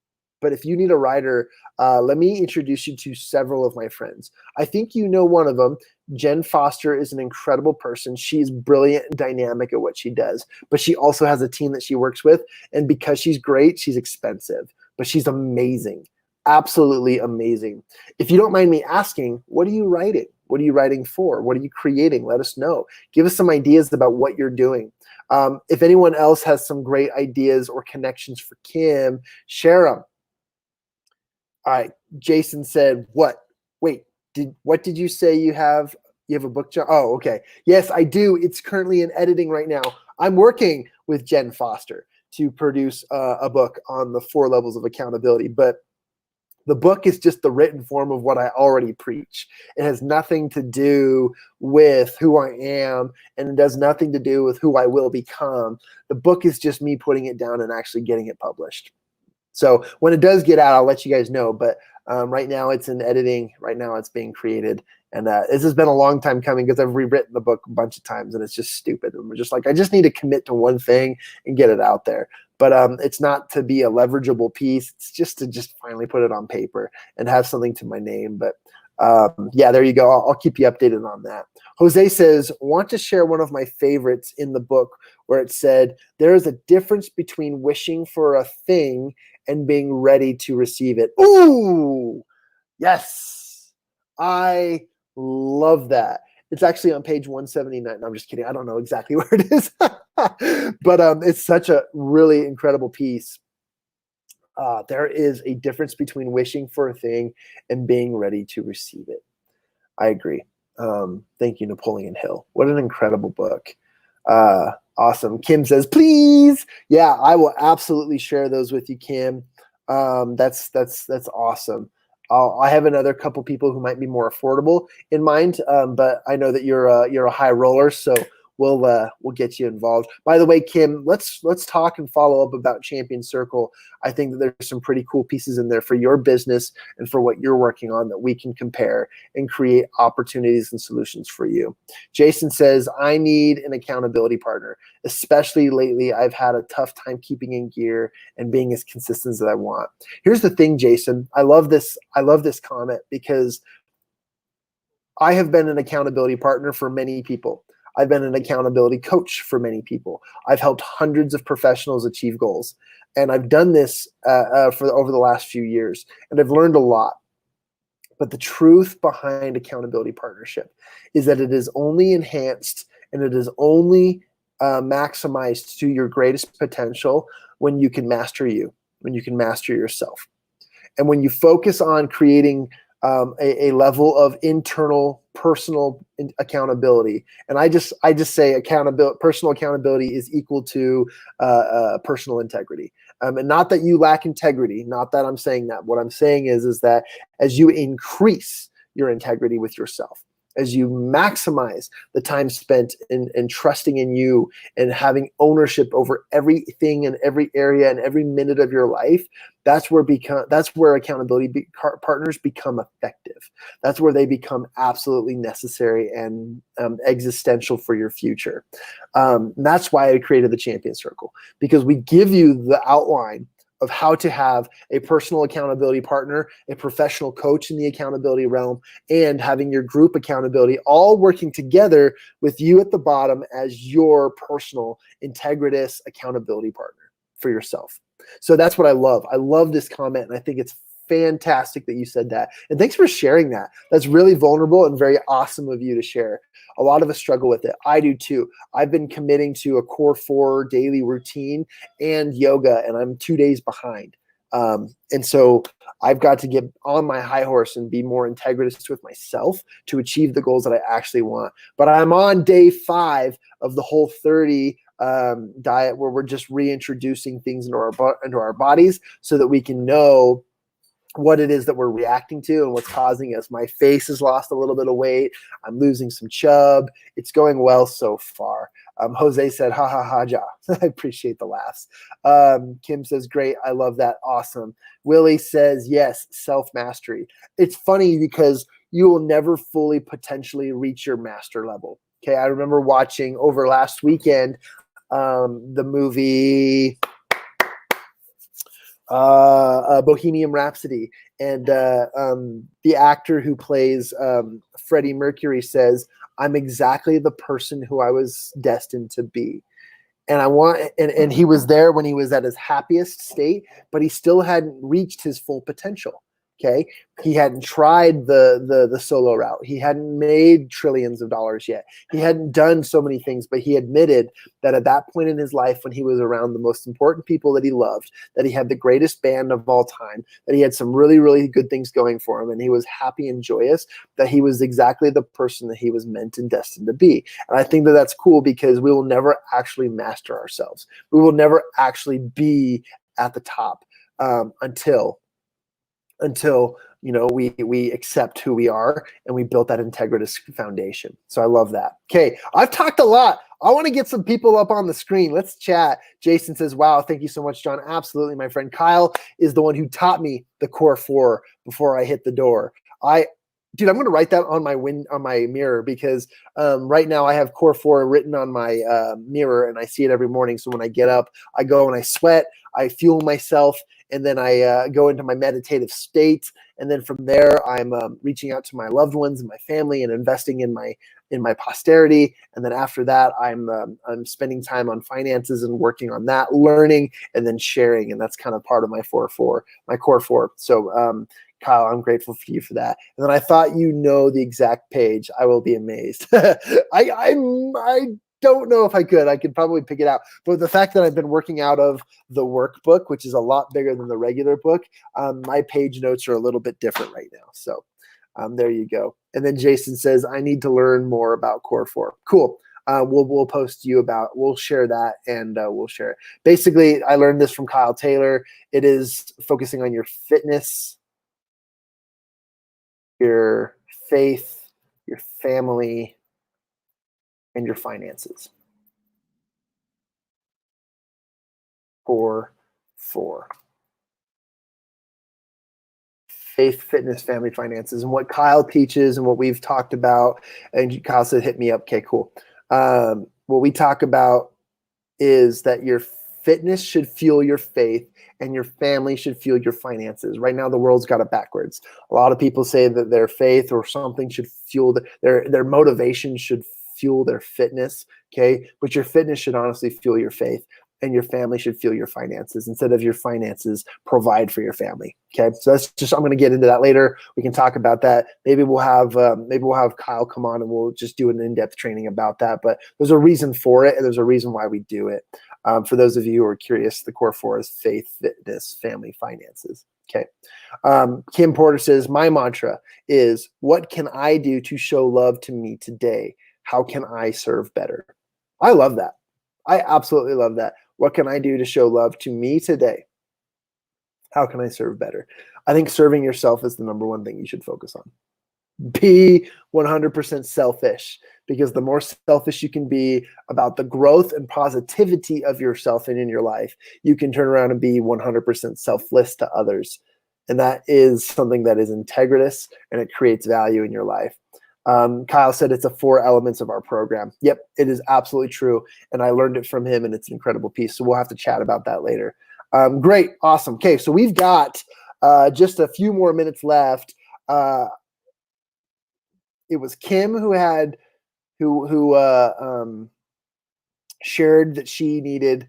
But if you need a writer, let me introduce you to several of my friends. I think you know one of them. Jen Foster is an incredible person. She's brilliant and dynamic at what she does, but she also has a team that she works with. And because she's great, she's expensive, but she's amazing. Absolutely amazing. If you don't mind me asking, what are you writing? What are you writing for? What are you creating? Let us know. Give us some ideas about what you're doing. If anyone else has some great ideas or connections for Kim, share them. All right. Jason said, what? Wait, what did you say you have? You have a book, John? Oh, okay. Yes, I do. It's currently in editing right now. I'm working with Jen Foster to produce a book on the 4 levels of accountability, but the book is just the written form of what I already preach. It has nothing to do with who I am, and it does nothing to do with who I will become. The book is just me putting it down and actually getting it published. So when it does get out, I'll let you guys know. But right now it's in editing. Right now it's being created. And this has been a long time coming because I've rewritten the book a bunch of times and it's just stupid. And we're just like, I just need to commit to one thing and get it out there. But it's not to be a leverageable piece. It's just to finally put it on paper and have something to my name. But yeah, there you go. I'll keep you updated on that. Jose says, want to share one of my favorites in the book where it said, there is a difference between wishing for a thing and being ready to receive it. Ooh, yes. I love that. It's actually on page 179. No, I'm just kidding. I don't know exactly where it is. But it's such a really incredible piece. There is a difference between wishing for a thing and being ready to receive it. I agree. Thank you, Napoleon Hill. What an incredible book. Awesome. Kim says, please. Yeah, I will absolutely share those with you, Kim. That's awesome. I have another couple people who might be more affordable in mind, but I know that you're a high roller, so we'll get you involved. By the way, Kim, let's talk and follow up about Champion Circle. I think that there's some pretty cool pieces in there for your business and for what you're working on that we can compare and create opportunities and solutions for you. Jason says, I need an accountability partner. Especially lately, I've had a tough time keeping in gear and being as consistent as I want. Here's the thing, Jason. I love this comment because I have been an accountability partner for many people. I've been an accountability coach for many people. I've helped hundreds of professionals achieve goals. And I've done this for over the last few years, and I've learned a lot. But the truth behind accountability partnership is that it is only enhanced and it is only maximized to your greatest potential when you can master you, when you can master yourself. And when you focus on creating a level of internal personal accountability, and I just say accountability, personal accountability is equal to personal integrity. And not that you lack integrity, not that I'm saying that. What I'm saying is that as you increase your integrity with yourself, as you maximize the time spent in trusting in you and having ownership over everything and every area and every minute of your life, that's where accountability partners become effective. That's where they become absolutely necessary and existential for your future. That's why I created the Champion Circle, because we give you the outline of how to have a personal accountability partner, a professional coach in the accountability realm, and having your group accountability all working together with you at the bottom as your personal integritous accountability partner for yourself. So that's what I love. I love this comment, and I think it's fantastic that you said that. And thanks for sharing that. That's really vulnerable and very awesome of you to share. A lot of us struggle with it. I do too. I've been committing to a core 4 daily routine and yoga, and I'm 2 days behind. And so I've got to get on my high horse and be more integritous with myself to achieve the goals that I actually want. But I'm on day 5 of the Whole30 diet, where we're just reintroducing things into our bodies so that we can know what it is that we're reacting to and what's causing us. My face has lost a little bit of weight. I'm losing some chub. It's going well so far. Jose said, ha, ha, ha, ja. I appreciate the laughs. Kim says, great. I love that. Awesome. Willie says, yes, self-mastery. It's funny because you will never fully potentially reach your master level. Okay. I remember watching over last weekend the movie Bohemian Rhapsody, and the actor who plays Freddie Mercury says, I'm exactly the person who I was destined to be. And and he was there when he was at his happiest state, but he still hadn't reached his full potential. Okay. He hadn't tried the solo route. He hadn't made trillions of dollars yet. He hadn't done so many things, but he admitted that at that point in his life, when he was around the most important people that he loved, that he had the greatest band of all time, that he had some really, really good things going for him, and he was happy and joyous, that he was exactly the person that he was meant and destined to be. And I think that that's cool, because we will never actually master ourselves. We will never actually be at the top until we accept who we are and we built that integritous foundation. So I love that. Okay, I've talked a lot. I want to get some people up on the screen. Let's chat. Jason says, wow, thank you so much, Jon. Absolutely, my friend. Kyle is the one who taught me the core 4 before I hit the door. Dude, I'm going to write that on my mirror, because right now I have core 4 written on my mirror, and I see it every morning. So when I get up, I go and I sweat, I fuel myself, and then I go into my meditative state. And then from there, I'm reaching out to my loved ones and my family and investing in my posterity. And then after that, I'm spending time on finances and working on that, learning, and then sharing. And that's kind of part of my core 4. So Kyle, I'm grateful for you for that. And then I thought the exact page. I will be amazed. I don't know if I could. I could probably pick it out. But the fact that I've been working out of the workbook, which is a lot bigger than the regular book, my page notes are a little bit different right now. So there you go. And then Jason says, I need to learn more about core 4. Cool. We'll we'll share that, and we'll share it. Basically, I learned this from Kyle Taylor. It is focusing on your fitness, your faith, your family, and your finances. Core 4. Faith, fitness, family, finances. And what Kyle teaches and what we've talked about, and Kyle said, hit me up. Okay, cool. What we talk about is that your fitness should fuel your faith, and your family should fuel your finances. Right now, the world's got it backwards. A lot of people say that their faith or something should fuel their motivation should fuel their fitness. Okay, but your fitness should honestly fuel your faith, and your family should fuel your finances instead of your finances provide for your family. Okay, so that's just, I'm going to get into that later. We can talk about that. Maybe we'll have Kyle come on and we'll just do an in-depth training about that. But there's a reason for it, and there's a reason why we do it. For those of you who are curious, the core four is faith, fitness, family, finances. Okay. Kim Porter says, my mantra is, what can I do to show love to me today? How can I serve better? I love that. I absolutely love that. What can I do to show love to me today? How can I serve better? I think serving yourself is the number one thing you should focus on. Be 100% selfish, because the more selfish you can be about the growth and positivity of yourself and in your life, you can turn around and be 100% selfless to others. And that is something that is integritous, and it creates value in your life. Kyle said it's a 4 elements of our program. Yep, it is absolutely true. And I learned it from him, and it's an incredible piece. So we'll have to chat about that later. Great. Awesome. Okay. So we've got just a few more minutes left. It was Kim who shared that she needed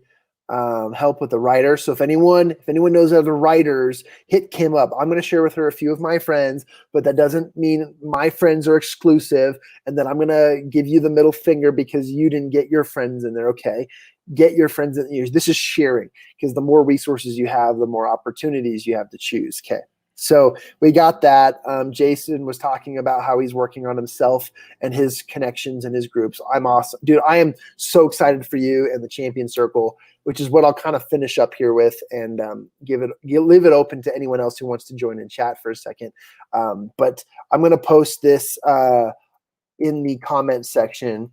help with the writer. So if anyone knows other writers, hit Kim up. I'm going to share with her a few of my friends, but that doesn't mean my friends are exclusive and that I'm going to give you the middle finger because you didn't get your friends in there. Okay. Get your friends in there. This is sharing, because the more resources you have, the more opportunities you have to choose. Okay. So we got that. Jason was talking about how he's working on himself and his connections and his groups. I'm awesome. Dude, I am so excited for you and the Champion Circle, which is what I'll kind of finish up here with, and leave it open to anyone else who wants to join in chat for a second. But I'm going to post this in the comment section.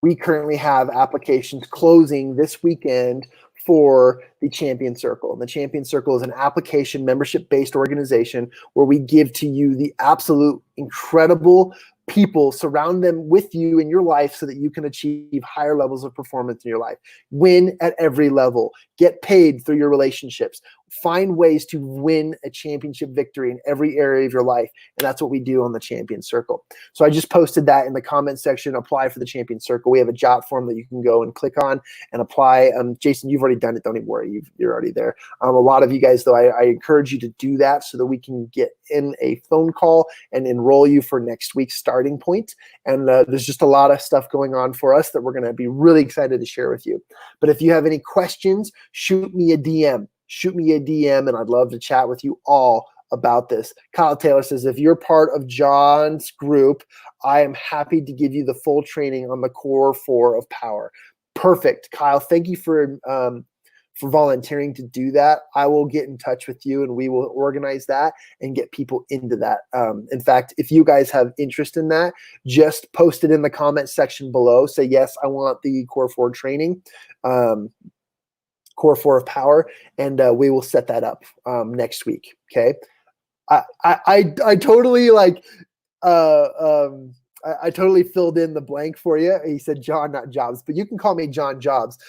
We currently have applications closing this weekend for the Champion Circle. And the Champion Circle is an application membership-based organization where we give to you the absolute incredible people, surround them with you in your life so that you can achieve higher levels of performance in your life. Win at every level. Get paid through your relationships. Find ways to win a championship victory in every area of your life. And that's what we do on the Champion Circle. So I just posted that in the comment section. Apply for the Champion Circle. We have a job form that you can go and click on and apply. Jason, you've already done it. Don't even worry. You're already there. A lot of you guys, though, I encourage you to do that so that we can get in a phone call and enroll you for next week's starting point. And there's just a lot of stuff going on for us that we're going to be really excited to share with you. But if you have any questions, shoot me a DM. Shoot me a DM, and I'd love to chat with you all about this. Kyle Taylor says, if you're part of Jon's group, I am happy to give you the full training on the core 4 of power. Perfect, Kyle. Thank you for volunteering to do that. I will get in touch with you, and we will organize that and get people into that. In fact, if you guys have interest in that, just post it in the comment section below. Say, yes, I want the core 4 training. Core 4 of power, and we will set that up next week. Okay. I totally I totally filled in the blank for you. He said John, not Jobs, but you can call me John Jobs,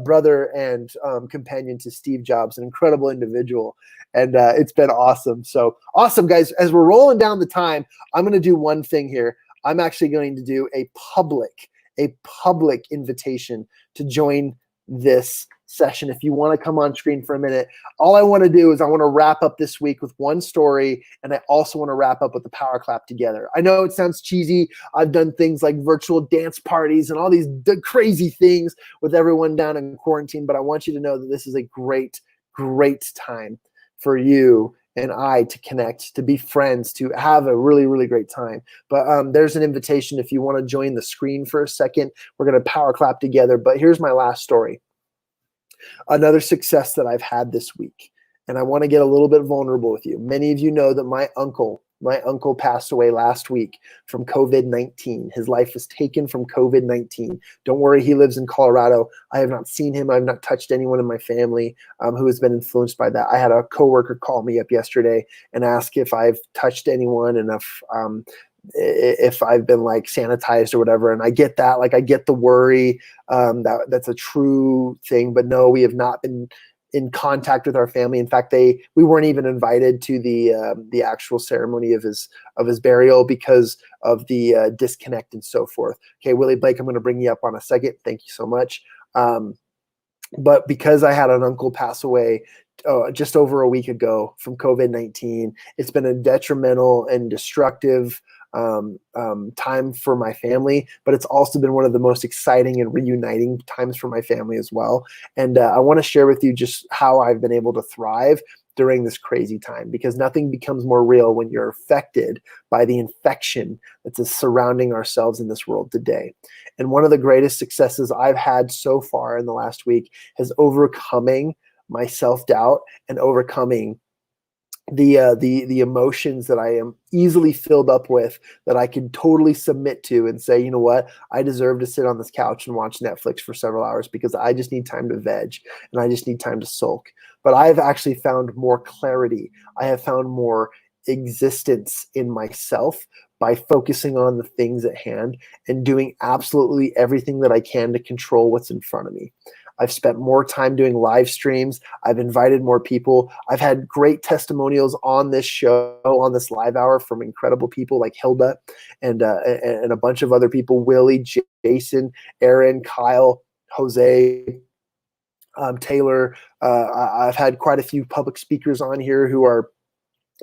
brother and companion to Steve Jobs, an incredible individual. And it's been awesome. So awesome, guys. As we're rolling down the time, I'm going to do one thing here. I'm actually going to do a public invitation to join this session. If you want to come on screen for a minute, all I want to do is I want to wrap up this week with one story, and I also want to wrap up with the power clap together. I know it sounds cheesy. I've done things like virtual dance parties and all these crazy things with everyone down in quarantine, but I want you to know that this is a great time for you and I to connect, to be friends, to have a really, really great time. But there's an invitation if you want to join the screen for a second. We're going to power clap together. But here's my last story. Another success that I've had this week. And I want to get a little bit vulnerable with you. Many of you know that my uncle passed away last week from COVID-19. His life was taken from COVID-19. Don't worry, he lives in Colorado. I have not seen him. I have not touched anyone in my family who has been influenced by that. I had a coworker call me up yesterday and ask if I've touched anyone and if if I've been like sanitized or whatever. And I get that, like I get the worry, that's a true thing, but no, we have not been in contact with our family. In fact, we weren't even invited to the actual ceremony of his burial because of the disconnect and so forth. Okay, Willie Blake, I'm going to bring you up on a second. Thank you so much. But because I had an uncle pass away just over a week ago from COVID-19, it's been a detrimental and destructive time for my family, but it's also been one of the most exciting and reuniting times for my family as well. And I want to share with you just how I've been able to thrive during this crazy time, because nothing becomes more real when you're affected by the infection that's surrounding ourselves in this world today. And one of the greatest successes I've had so far in the last week is overcoming my self-doubt and overcoming the emotions that I am easily filled up with, that I can totally submit to and say, you know what, I deserve to sit on this couch and watch Netflix for several hours because I just need time to veg and I just need time to sulk. But I've actually found more clarity. I have found more existence in myself by focusing on the things at hand and doing absolutely everything that I can to control what's in front of me. I've spent more time doing live streams. I've invited more people. I've had great testimonials on this show, on this live hour, from incredible people like Hilda and a bunch of other people, Willie, Jason, Aaron, Kyle, Jose, Taylor. I've had quite a few public speakers on here who are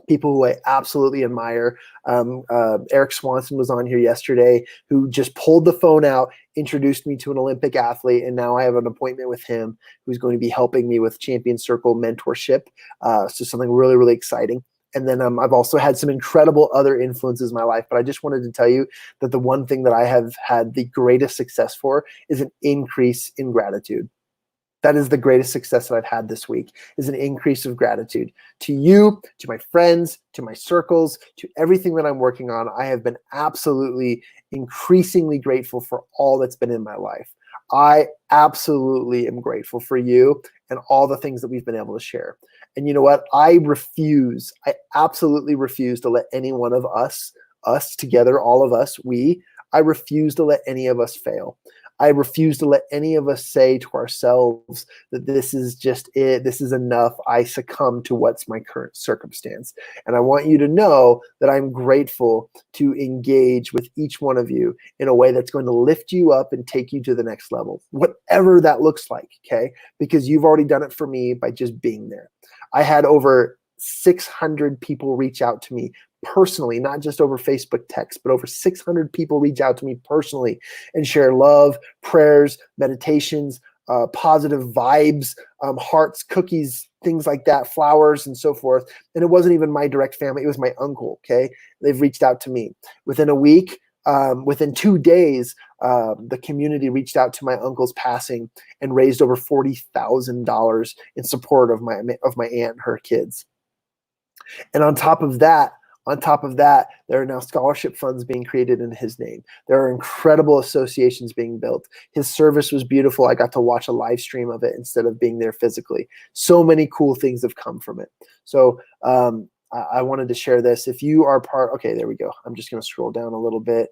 people who I absolutely admire. Eric Swanson was on here yesterday, who just pulled the phone out, introduced me to an Olympic athlete, and now I have an appointment with him who's going to be helping me with Champion Circle mentorship. So something really, really exciting. And then I've also had some incredible other influences in my life, but I just wanted to tell you that the one thing that I have had the greatest success for is an increase in gratitude. That is the greatest success that I've had this week, is an increase of gratitude to you, to my friends, to my circles, to everything that I'm working on. I have been absolutely increasingly grateful for all that's been in my life. I absolutely am grateful for you and all the things that we've been able to share. And you know what? I absolutely refuse to let any one of us together, all of us, I refuse to let any of us fail. I refuse to let any of us say to ourselves that this is just it, this is enough, I succumb to what's my current circumstance. And I want you to know that I'm grateful to engage with each one of you in a way that's going to lift you up and take you to the next level, whatever that looks like, okay? Because you've already done it for me by just being there. I had over 600 people reach out to me personally, not just over Facebook text, but over 600 people reach out to me personally and share love, prayers, meditations, positive vibes, hearts, cookies, things like that, flowers, and so forth. And it wasn't even my direct family. It was my uncle, okay? They've reached out to me. Within a week, within 2 days, the community reached out to my uncle's passing and raised over $40,000 in support of my aunt and her kids. And on top of that, there are now scholarship funds being created in his name. There are incredible associations being built. His service was beautiful. I got to watch a live stream of it instead of being there physically. So many cool things have come from it. So I wanted to share this. If you are okay, there we go. I'm just going to scroll down a little bit.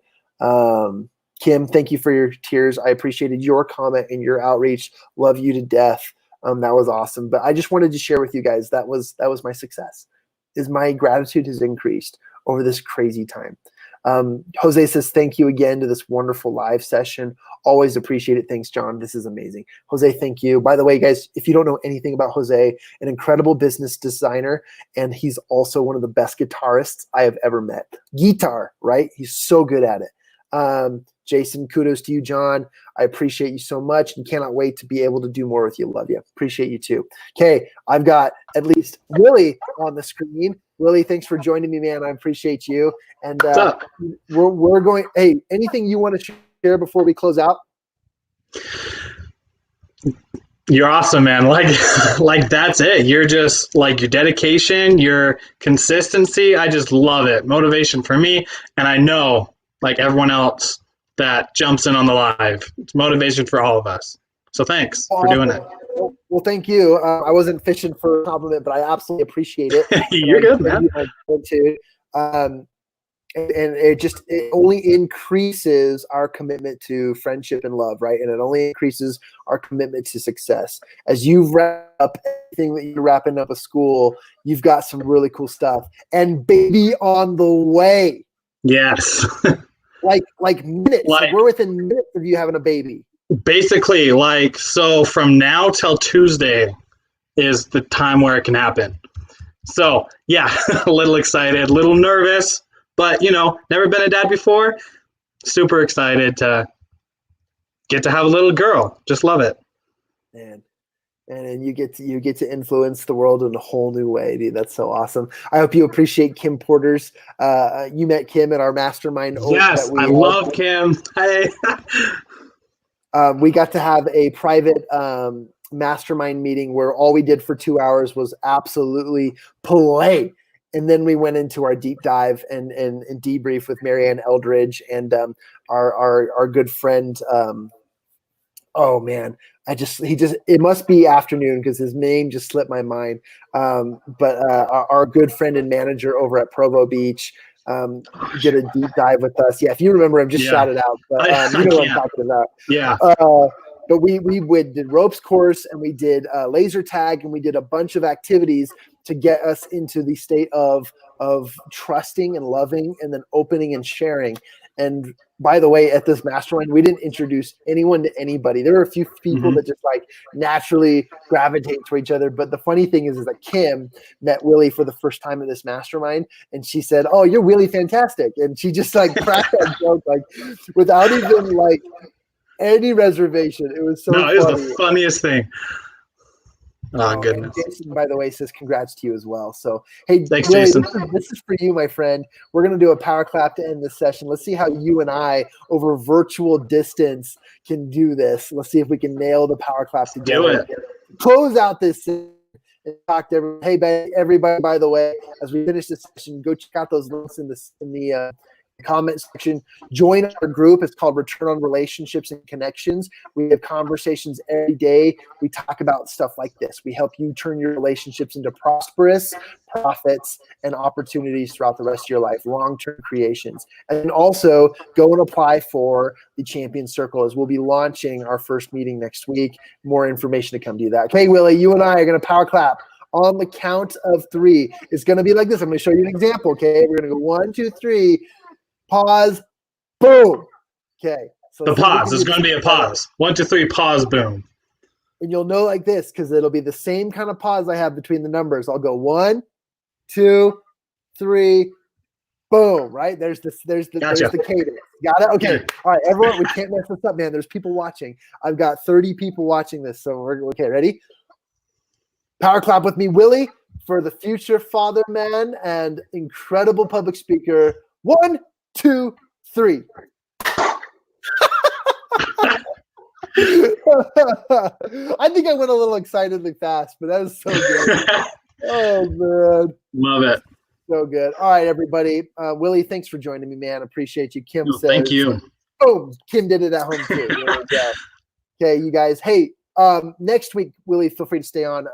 Kim, thank you for your tears. I appreciated your comment and your outreach. Love you to death. That was awesome. But I just wanted to share with you guys, that was my success. Is my gratitude has increased over this crazy time. Jose says, thank you again to this wonderful live session. Always appreciate it. Thanks, John. This is amazing. Jose, thank you. By the way, guys, if you don't know anything about Jose, an incredible business designer, and he's also one of the best guitarists I have ever met. Guitar, right? He's so good at it. Jason, kudos to you, John. I appreciate you so much and cannot wait to be able to do more with you. Love you. Appreciate you too. Okay, I've got at least Willie on the screen. Willie, thanks for joining me, man. I appreciate you. And we're going, hey, anything you want to share before we close out? You're awesome, man. Like that's it. You're just like your dedication, your consistency. I just love it. Motivation for me. And I know, like everyone else that jumps in on the live, it's motivation for all of us. So thanks for doing it. Well, thank you. I wasn't fishing for a compliment, but I absolutely appreciate it. You're good, man. and it only increases our commitment to friendship and love, right? And it only increases our commitment to success. As you wrap up everything that you're wrapping up with school, you've got some really cool stuff, and baby on the way. Yes. like minutes. Like we're within minutes of you having a baby. basically, like, so from now till Tuesday is the time where it can happen. So yeah, a little excited, a little nervous, but never been a dad before. Super excited to get to have a little girl. Just love it. And you get to influence the world in a whole new way, dude. That's so awesome. I hope you appreciate Kim Porter's. You met Kim at our mastermind. Yes, I love Kim. Hey. We got to have a private mastermind meeting where all we did for 2 hours was absolutely play. And then we went into our deep dive and debrief with Marianne Eldridge and our good friend. Oh man, it must be afternoon because his name just slipped my mind. But our good friend and manager over at Provo Beach did a deep dive with us. Yeah, if you remember him, just shout it out. But you know what I'm talking about. Yeah. But we did ropes course and we did laser tag and we did a bunch of activities to get us into the state of trusting and loving and then opening and sharing. And by the way, at this mastermind, we didn't introduce anyone to anybody. There were a few people that just like naturally gravitate to each other. But the funny thing is that Kim met Willie for the first time at this mastermind, and she said, "Oh, you're really fantastic," and she just like cracked that joke like without even like any reservation. It was so funny. It was the funniest thing. Oh, goodness. Jason, by the way, says congrats to you as well. So, hey, thanks, Willie, Jason. This is for you, my friend. We're going to do a power clap to end this session. Let's see how you and I, over virtual distance, can do this. Let's see if we can nail the power clap together. Do it. Close out this and talk to everyone. Hey, everybody, by the way, as we finish this session, go check out those links in the comment section. Join our group. It's called Return on Relationships and Connections. We have conversations every day. We talk about stuff like this. We help you turn your relationships into prosperous profits and opportunities throughout the rest of your life, long-term creations. And also go and apply for the Champion Circle as we'll be launching our first meeting next week. More information to come to that. Okay, Willie, you and I are going to power clap on the count of 3. It's going to be like this. I'm going to show you an example. Okay, we're going to go 1, 2, 3. Pause, boom. Okay. So the pause. There's going to be a pause. 1, 2, 3, pause, boom. And you'll know like this because it'll be the same kind of pause I have between the numbers. I'll go 1, 2, 3, boom. Right? There's the cadence. Got it? Okay. All right, everyone. We can't mess this up, man. There's people watching. I've got 30 people watching this. So we're okay. Ready? Power clap with me, Willie, for the future father man and incredible public speaker. 1, 2, 3. I think I went a little excitedly fast, but that was so good. Oh, man. Love it. So good. All right, everybody. Willie, thanks for joining me, man. Appreciate you. Kim says. Thank you. Oh, Kim did it at home, too. Okay, you guys. Hey, next week, Willie, feel free to stay on.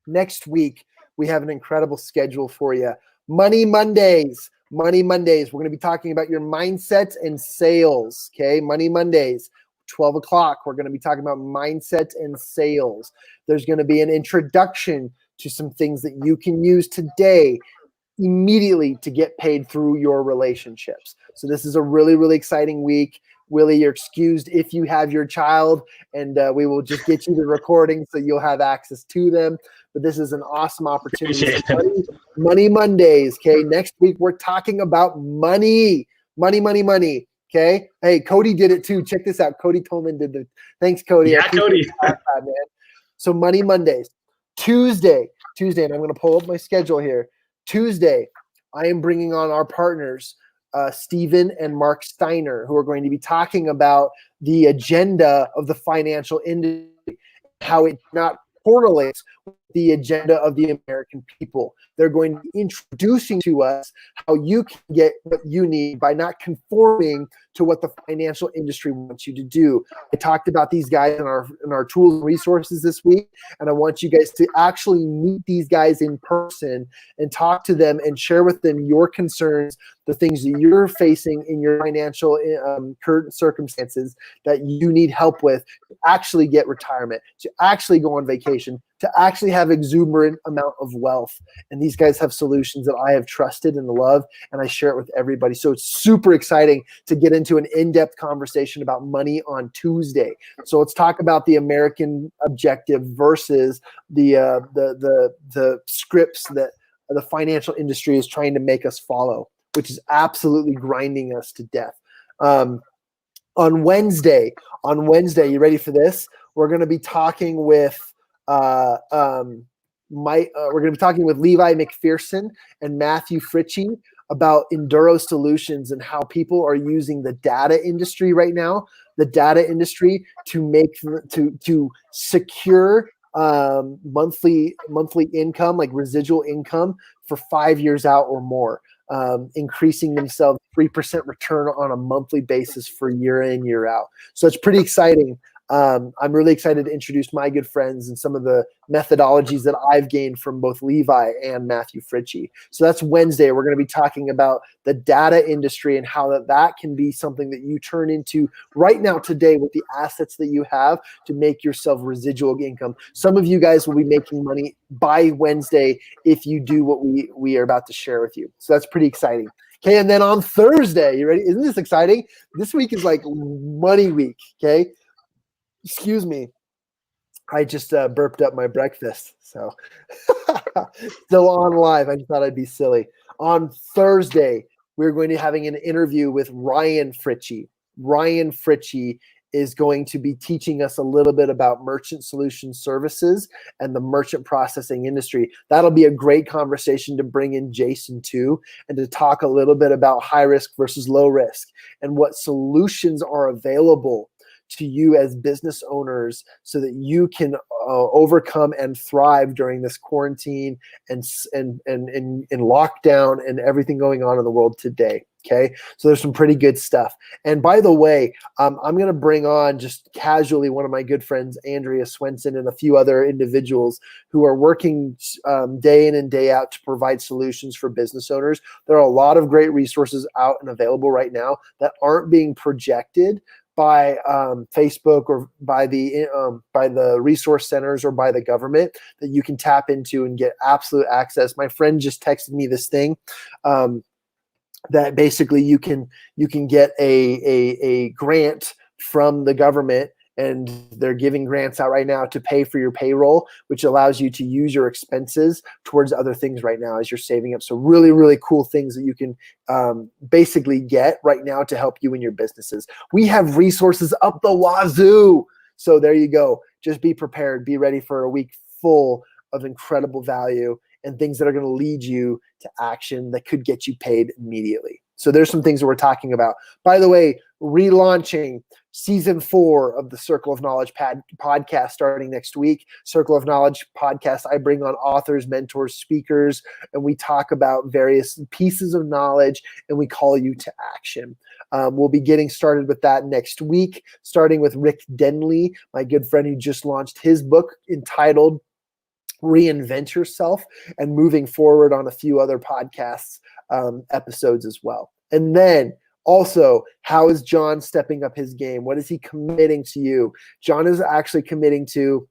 Next week, we have an incredible schedule for you. Money Mondays. Money Mondays. We're going to be talking about your mindset and sales. Okay. Money Mondays, 12 o'clock. We're going to be talking about mindset and sales. There's going to be an introduction to some things that you can use today immediately to get paid through your relationships. So this is a really, really exciting week. Willie, you're excused if you have your child, and we will just get you the recording so you'll have access to them. But this is an awesome opportunity. Money Mondays, okay? Next week, we're talking about money. Money. Okay? Hey, Cody did it too. Check this out. Cody Tolman did it. Thanks, Cody. Yeah, Cody. Man. So Money Mondays. Tuesday, and I'm going to pull up my schedule here. Tuesday, I am bringing on our partners, Stephen and Mark Steiner, who are going to be talking about the agenda of the financial industry, how it not correlates with the agenda of the American people. They're going to be introducing to us how you can get what you need by not conforming to what the financial industry wants you to do. I talked about these guys in our tools and resources this week, and I want you guys to actually meet these guys in person and talk to them and share with them your concerns, the things that you're facing in your financial current circumstances that you need help with to actually get retirement, to actually go on vacation, to actually have exuberant amount of wealth. And these guys have solutions that I have trusted and love, and I share it with everybody. So it's super exciting to get into an in-depth conversation about money on Tuesday. So let's talk about the American objective versus the scripts that the financial industry is trying to make us follow, which is absolutely grinding us to death. On Wednesday, you ready for this? We're going to be talking with we're going to be talking with Levi McPherson and Matthew Fritchie about Enduro Solutions and how people are using the data industry right now, to secure monthly income, like residual income for 5 years out or more, increasing themselves 3% return on a monthly basis for year in, year out. So it's pretty exciting. I'm really excited to introduce my good friends and some of the methodologies that I've gained from both Levi and Matthew Fritchie. So that's Wednesday. We're going to be talking about the data industry and how that can be something that you turn into right now today with the assets that you have to make yourself residual income. Some of you guys will be making money by Wednesday if you do what we are about to share with you. So that's pretty exciting. Okay, and then on Thursday, you ready? Isn't this exciting? This week is like money week, okay? Excuse me. I just burped up my breakfast. So still on live. I just thought I'd be silly. On Thursday, we're going to be having an interview with Ryan Fritchie. Ryan Fritchie is going to be teaching us a little bit about merchant solution services and the merchant processing industry. That'll be a great conversation to bring in Jason too, and to talk a little bit about high risk versus low risk and what solutions are available to you as business owners so that you can overcome and thrive during this quarantine and lockdown and everything going on in the world today. Okay, so there's some pretty good stuff. And by the way, I'm going to bring on just casually one of my good friends, Andrea Swenson, and a few other individuals who are working day in and day out to provide solutions for business owners. There are a lot of great resources out and available right now that aren't being projected by Facebook or by the resource centers or by the government that you can tap into and get absolute access. My friend just texted me this thing that basically you can get a grant from the government, and they're giving grants out right now to pay for your payroll, which allows you to use your expenses towards other things right now as you're saving up. So really, really cool things that you can basically get right now to help you in your businesses. We have resources up the wazoo. So there you go. Just be prepared. Be ready for a week full of incredible value and things that are going to lead you to action that could get you paid immediately. So there's some things that we're talking about. By the way, relaunching season 4 of the Circle of Knowledge podcast starting next week. Circle of Knowledge podcast, I bring on authors, mentors, speakers, and we talk about various pieces of knowledge, and we call you to action. We'll be getting started with that next week, starting with Rick Denley, my good friend who just launched his book entitled Reinvent Yourself, and moving forward on a few other podcasts episodes as well. And then also, how is Jon stepping up his game? What is he committing to you? Jon is actually committing to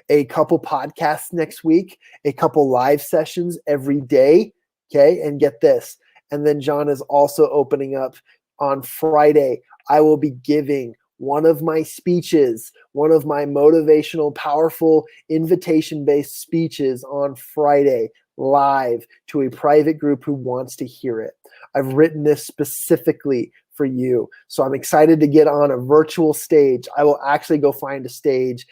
a couple podcasts next week, a couple live sessions every day. Okay, and get this. And then Jon is also opening up on Friday. I will be giving one of my speeches, one of my motivational, powerful, invitation-based speeches on Friday live to a private group who wants to hear it. I've written this specifically for you. So I'm excited to get on a virtual stage. I will actually go find a stage,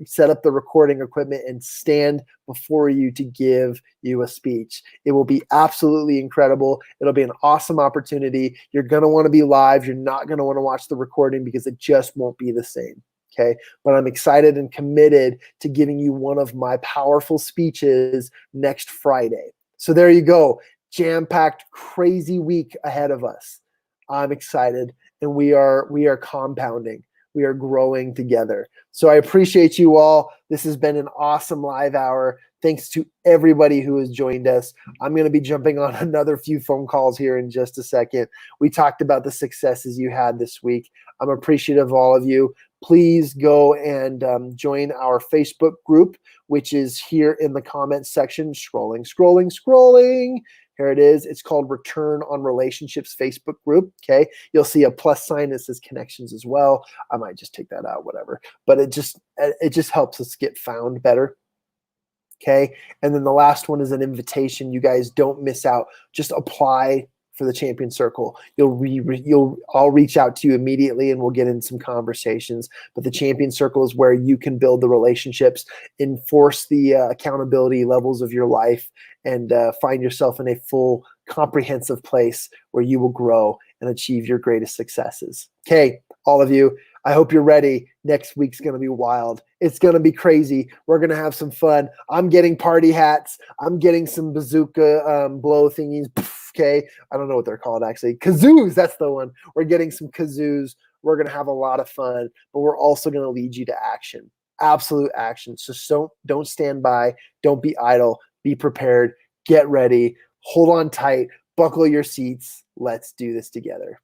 set up the recording equipment, and stand before you to give you a speech. It will be absolutely incredible. It'll be an awesome opportunity. You're going to want to be live. You're not going to want to watch the recording because it just won't be the same. Okay. But I'm excited and committed to giving you one of my powerful speeches next Friday. So there you go. Jam-packed, crazy week ahead of us. I'm excited, and we are compounding. We are growing together. So I appreciate you all. This has been an awesome live hour. Thanks to everybody who has joined us. I'm going to be jumping on another few phone calls here in just a second. We talked about the successes you had this week. I'm appreciative of all of you. Please go and join our Facebook group, which is here in the comments section. Scrolling. Here it is. It's called Return on Relationships Facebook group. Okay. You'll see a plus sign that says connections as well. I might just take that out, whatever. But it just helps us get found better. Okay. And then the last one is an invitation. You guys don't miss out. Just apply for the Champion Circle. I'll reach out to you immediately and we'll get in some conversations. But the Champion Circle is where you can build the relationships, enforce the accountability levels of your life, and find yourself in a full, comprehensive place where you will grow and achieve your greatest successes. Okay, all of you, I hope you're ready. Next week's going to be wild. It's going to be crazy. We're going to have some fun. I'm getting party hats. I'm getting some bazooka blow thingies. Okay, I don't know what they're called actually. Kazoos, that's the one. We're getting some kazoos. We're going to have a lot of fun, but we're also going to lead you to action. Absolute action. So don't stand by. Don't be idle. Be prepared. Get ready. Hold on tight. Buckle your seats. Let's do this together.